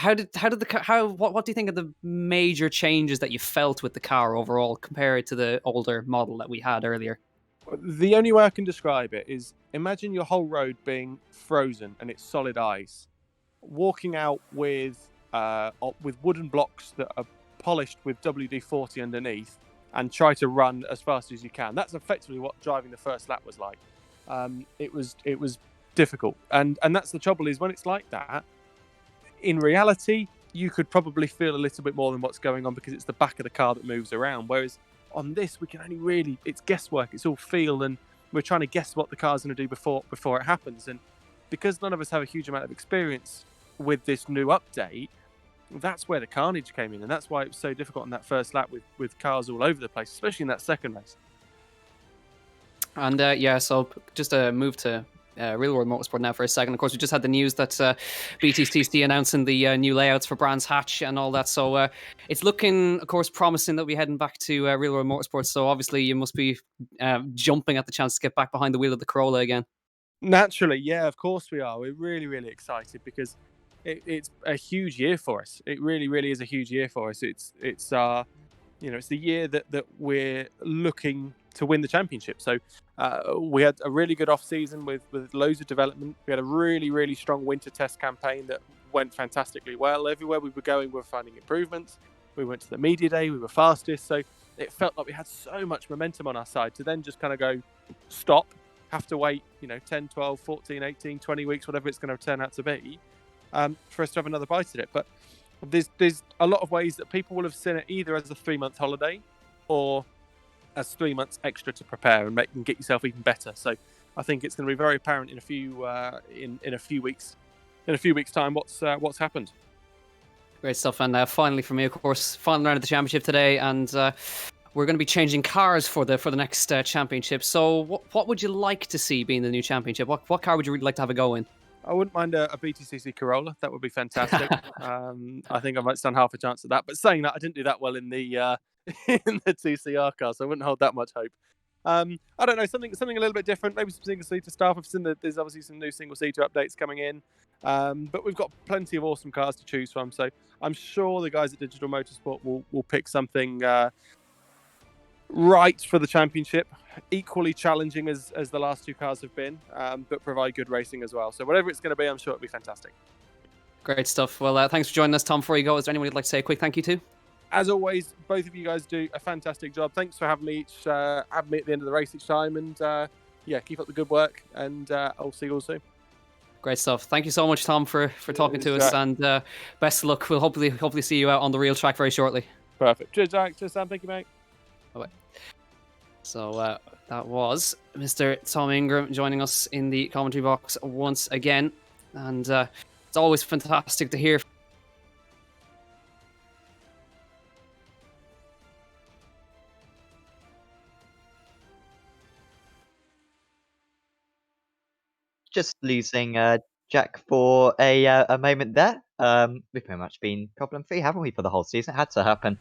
you think of the major changes that you felt with the car overall compared to the older model that we had earlier? The only way I can describe it is, imagine your whole road being frozen and it's solid ice. Walking out with wooden blocks that are polished with WD-40 underneath, and try to run as fast as you can. That's effectively what driving the first lap was like. It was difficult, and that's the trouble, is when it's like that, in reality, you could probably feel a little bit more than what's going on, because it's the back of the car that moves around. Whereas on this, we can only really, it's guesswork. It's all feel, and we're trying to guess what the car's going to do before it happens. And because none of us have a huge amount of experience with this new update, that's where the carnage came in, and that's why it was so difficult on that first lap with cars all over the place, especially in that second race. And so just a move to Real World Motorsport now for a second. Of course, we just had the news that BTCC announcing the new layouts for Brands Hatch and all that. So it's looking, of course, promising that we're heading back to Real World Motorsport. So obviously, you must be jumping at the chance to get back behind the wheel of the Corolla again. Naturally, yeah, of course we are. We're really, really excited because it's a huge year for us. It really, really is a huge year for us. It's it's the year that we're looking to win the championship. So we had a really good off season with loads of development. We had a really, really strong winter test campaign that went fantastically well. Everywhere we were going, we were finding improvements. We went to the media day, we were fastest. So it felt like we had so much momentum on our side to then just kind of go stop, have to wait, 10, 12, 14, 18, 20 weeks, whatever it's going to turn out to be, for us to have another bite at it. But there's a lot of ways that people will have seen it either as a 3-month holiday or as 3 months extra to prepare and get yourself even better. So I think it's going to be very apparent in a few weeks time what's happened. Great stuff. And finally for me, of course, final round of the championship today, and we're going to be changing cars for the next championship. So what would you like to see being the new championship? What car would you really like to have a go in? I wouldn't mind a BTCC Corolla. That would be fantastic. I think I might stand half a chance at that. But saying that, I didn't do that well in the in the TCR car, so I wouldn't hold that much hope. I don't know, something a little bit different. Maybe some single-seater stuff. I've seen that there's obviously some new single-seater updates coming in. But we've got plenty of awesome cars to choose from. So I'm sure the guys at Digital Motorsport will pick something right for the championship, equally challenging as the last two cars have been, but provide good racing as well. So whatever it's going to be, I'm sure it'll be fantastic. Great stuff. Well, thanks for joining us, Tom. Before you go, is there anyone you'd like to say a quick thank you to? As always, both of you guys do a fantastic job. Thanks for having me at the end of the race each time, and keep up the good work, and I'll see you all soon. Great stuff. Thank you so much, Tom, for talking to us, and best of luck. We'll hopefully see you out on the real track very shortly. Perfect. Cheers, Jack. Cheers, Sam. Thank you, mate. Bye-bye. So that was Mr. Tom Ingram joining us in the commentary box once again, and it's always fantastic to hear. Just losing Jack for a moment there. We've pretty much been problem-free, haven't we, for the whole season? It had to happen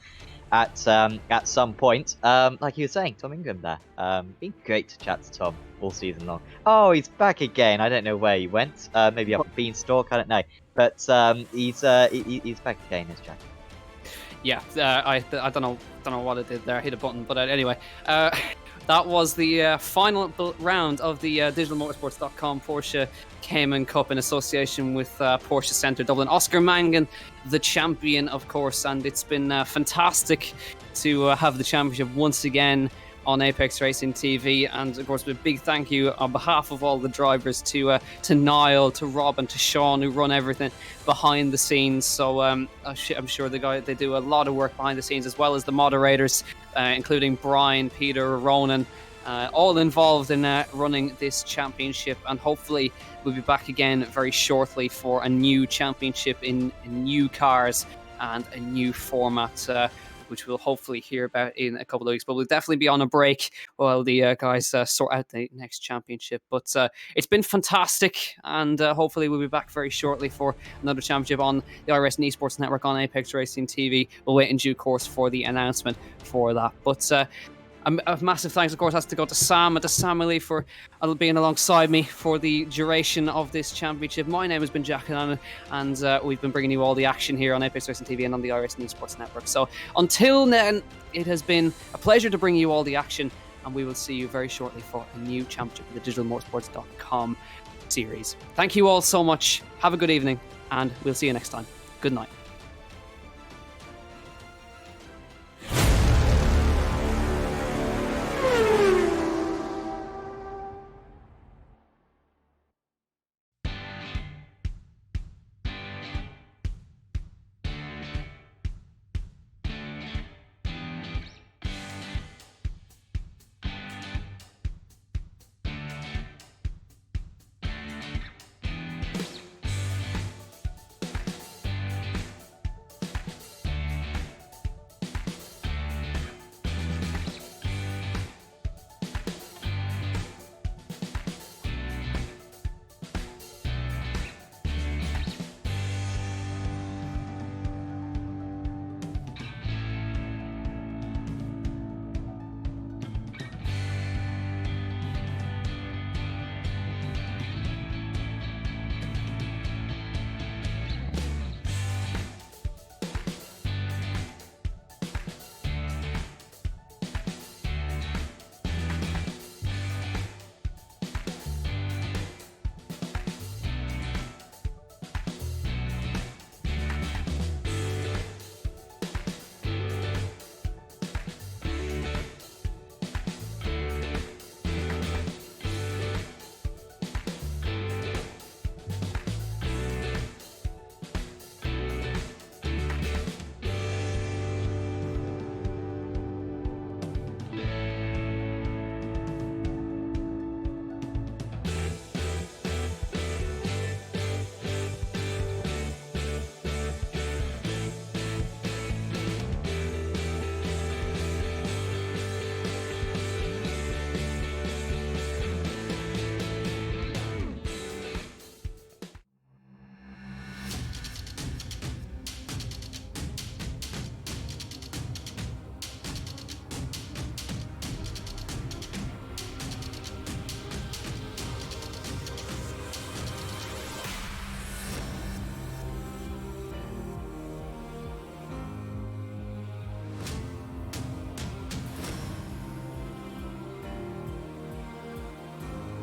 at some point. Like you were saying, Tom Ingram there. Been great to chat to Tom all season long. Oh, he's back again. I don't know where he went. Maybe up a beanstalk. I don't know. But he's back again, is Jack. Yeah, I don't know what it did there. I hit a button, but anyway. That was the final round of the digitalmotorsports.com Porsche Cayman Cup in association with Porsche Centre Dublin. Oscar Mangan, the champion, of course, and it's been fantastic to have the championship once again on Apex Racing TV, and of course, a big thank you on behalf of all the drivers to Niall, to Rob, and to Sean, who run everything behind the scenes. So I'm sure they do a lot of work behind the scenes, as well as the moderators, including Brian, Peter, Ronan, all involved in running this championship. And hopefully we'll be back again very shortly for a new championship in new cars and a new format, which we'll hopefully hear about in a couple of weeks. But we'll definitely be on a break while the guys sort out the next championship. But it's been fantastic, and hopefully we'll be back very shortly for another championship on the iRacing Esports Network on Apex Racing TV. We'll wait in due course for the announcement for that. But a massive thanks, of course, has to go to Sam and to Samily for being alongside me for the duration of this championship. My name has been Jack Cannon, and we've been bringing you all the action here on Apex Racing TV and on the iRacing Esports Network. So until then, it has been a pleasure to bring you all the action, and we will see you very shortly for a new championship of the digitalmotorsports.com series. Thank you all so much. Have a good evening, and we'll see you next time. Good night.